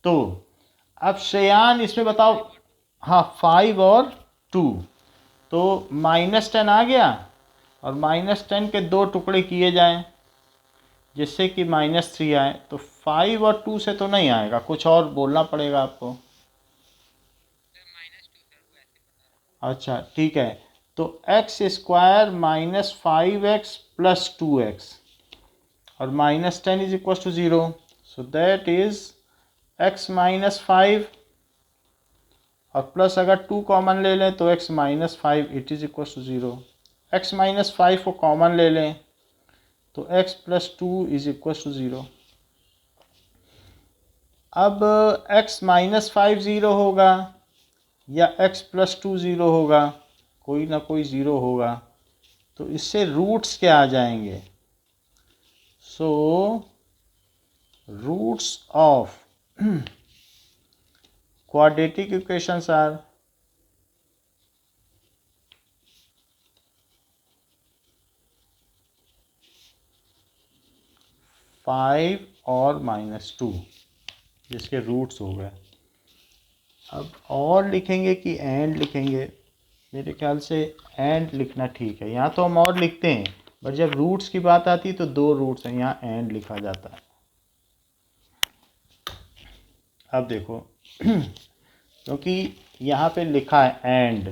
तो अब श्रेयान इसमें बताओ, हाँ 5 और 2, तो -10 आ गया और -10 के 2 टुकड़े किए जाएं जिससे कि -3 आए। तो 5 और 2 से तो नहीं आएगा, कुछ और बोलना पड़ेगा आपको। अच्छा ठीक है, तो x² minus 5x plus 2x और -10 is equal to 0। So that is x minus 5 और प्लस अगर 2 कॉमन ले लें तो x minus 5, it is equal to 0। x minus 5 को कॉमन ले लें तो x plus 2 is equal to 0। अब x माइनस 5 0 होगा या x प्लस 2 0 होगा, कोई ना कोई 0 होगा, तो इससे रूट्स क्या आ जाएंगे। So roots of quadratic equations are 5 और -2, जिसके रूट्स हो गए। अब और लिखेंगे कि एंड लिखेंगे, मेरे ख्याल से एंड लिखना ठीक है। यहाँ तो हम और लिखते हैं, बट जब रूट्स की बात आती है तो 2 रूट्स हैं, यहाँ एंड लिखा जाता है। अब देखो क्योंकि यहाँ पे लिखा है and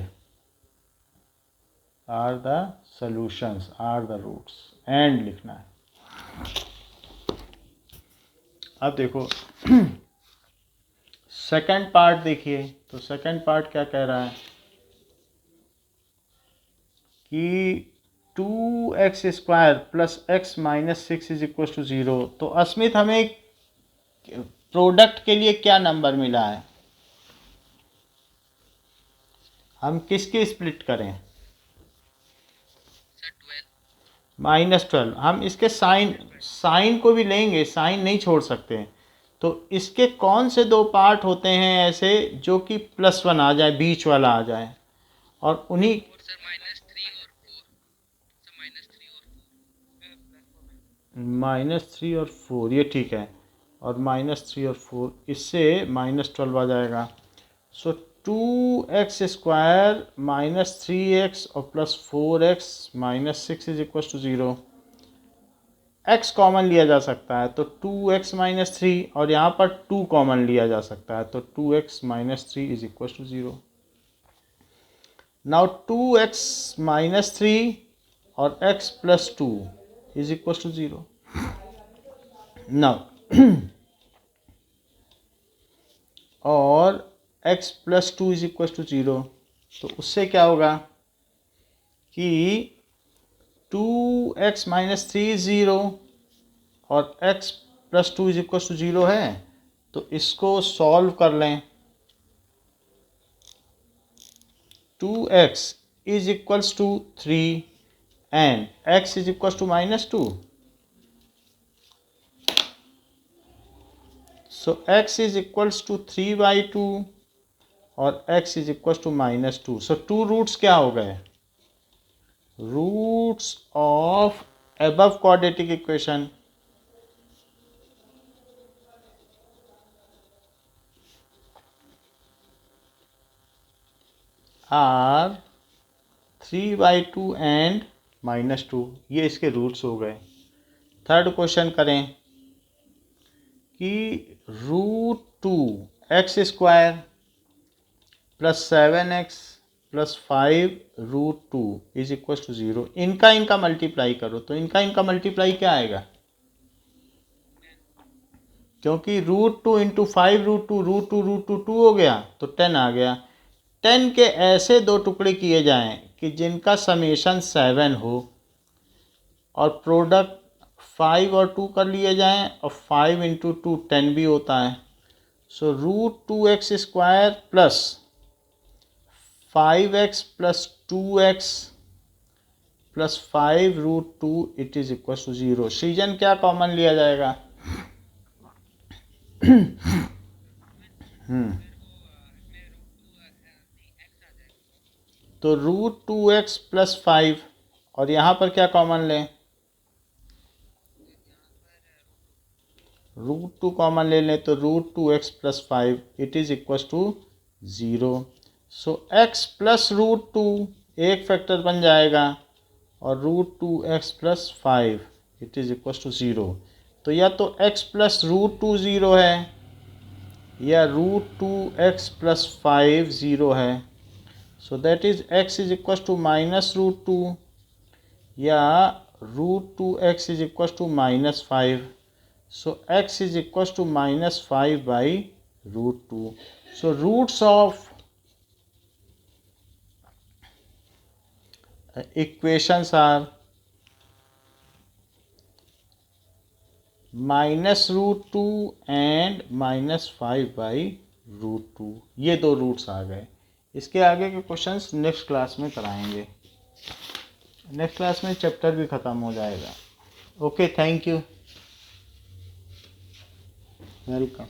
are the solutions are the roots, and लिखना है। अब देखो सेकंड पार्ट देखिए, तो सेकंड पार्ट क्या कह रहा है कि 2x² plus x minus 6 is equal to 0। तो अस्मित हमें प्रोडक्ट के लिए क्या नंबर मिला है, हम किसकी स्प्लिट करें, सर 12। -12। हम इसके साइन को भी लेंगे, साइन नहीं छोड़ सकते। तो इसके कौन से दो पार्ट होते हैं ऐसे जो कि +1 आ जाए, बीच वाला आ जाए, और उन्हीं और सर -3 और 4, सर -3 और -3 और 4, ये ठीक है। और -3 और 4 इससे -12 आ जाएगा। सो 2x² -3x और +4x -6 = 0। x कॉमन लिया जा सकता है तो 2x - 3, और यहाँ पर 2 कॉमन लिया जा सकता है तो 2x - 3 = 0। नाउ 2x - 3 और x + 2 = 0। नाउ और x + 2 = 0, तो उससे क्या होगा कि 2x - 3 0 और x + 2 = 0 है। तो इसको सॉल्व कर लें। 2x = 3 and x = -2. So x = 3/2 और x = -2। So 2 रूट्स क्या हो गए, roots of above quadratic equation are 3/2 and -2, ये इसके रूट्स हो गए। थर्ड क्वेश्चन करें कि √2x² + 7x + 5 √2 = 0। इनका मल्टीप्लाई करो तो इनका मल्टीप्लाई क्या आएगा, क्योंकि √2 × 5 √2 √2 2 हो गया तो 10 आ गया। 10 के ऐसे दो टुकड़े किए जाएं कि जिनका समेशन 7 हो और प्रोडक्ट 5 और 2 कर लिए जाएं, और 5 × 2 10 भी होता है। सो √2x² + 5x + 2x + 5 √2 = 0। सीजन क्या कॉमन लिया जाएगा, तो √2x + 5, और यहाँ पर क्या कॉमन लें, √2 कॉमन ले लें तो √2x + 5 = 0। सो x + √2 एक फैक्टर बन जाएगा और √2x + 5 = 0। तो या तो x + √2 0 है या √2x + 5 0 है। सो दैट इज x = -√2 या √2x = -5। So x = -5/√2. So roots of equations are -√2 and -5/√2। ये दो रूट्स आ गए। इसके आगे के क्वेश्चंस नेक्स्ट क्लास में कराएंगे। नेक्स्ट क्लास में चैप्टर भी ख़त्म हो जाएगा। Okay, thank you, welcome.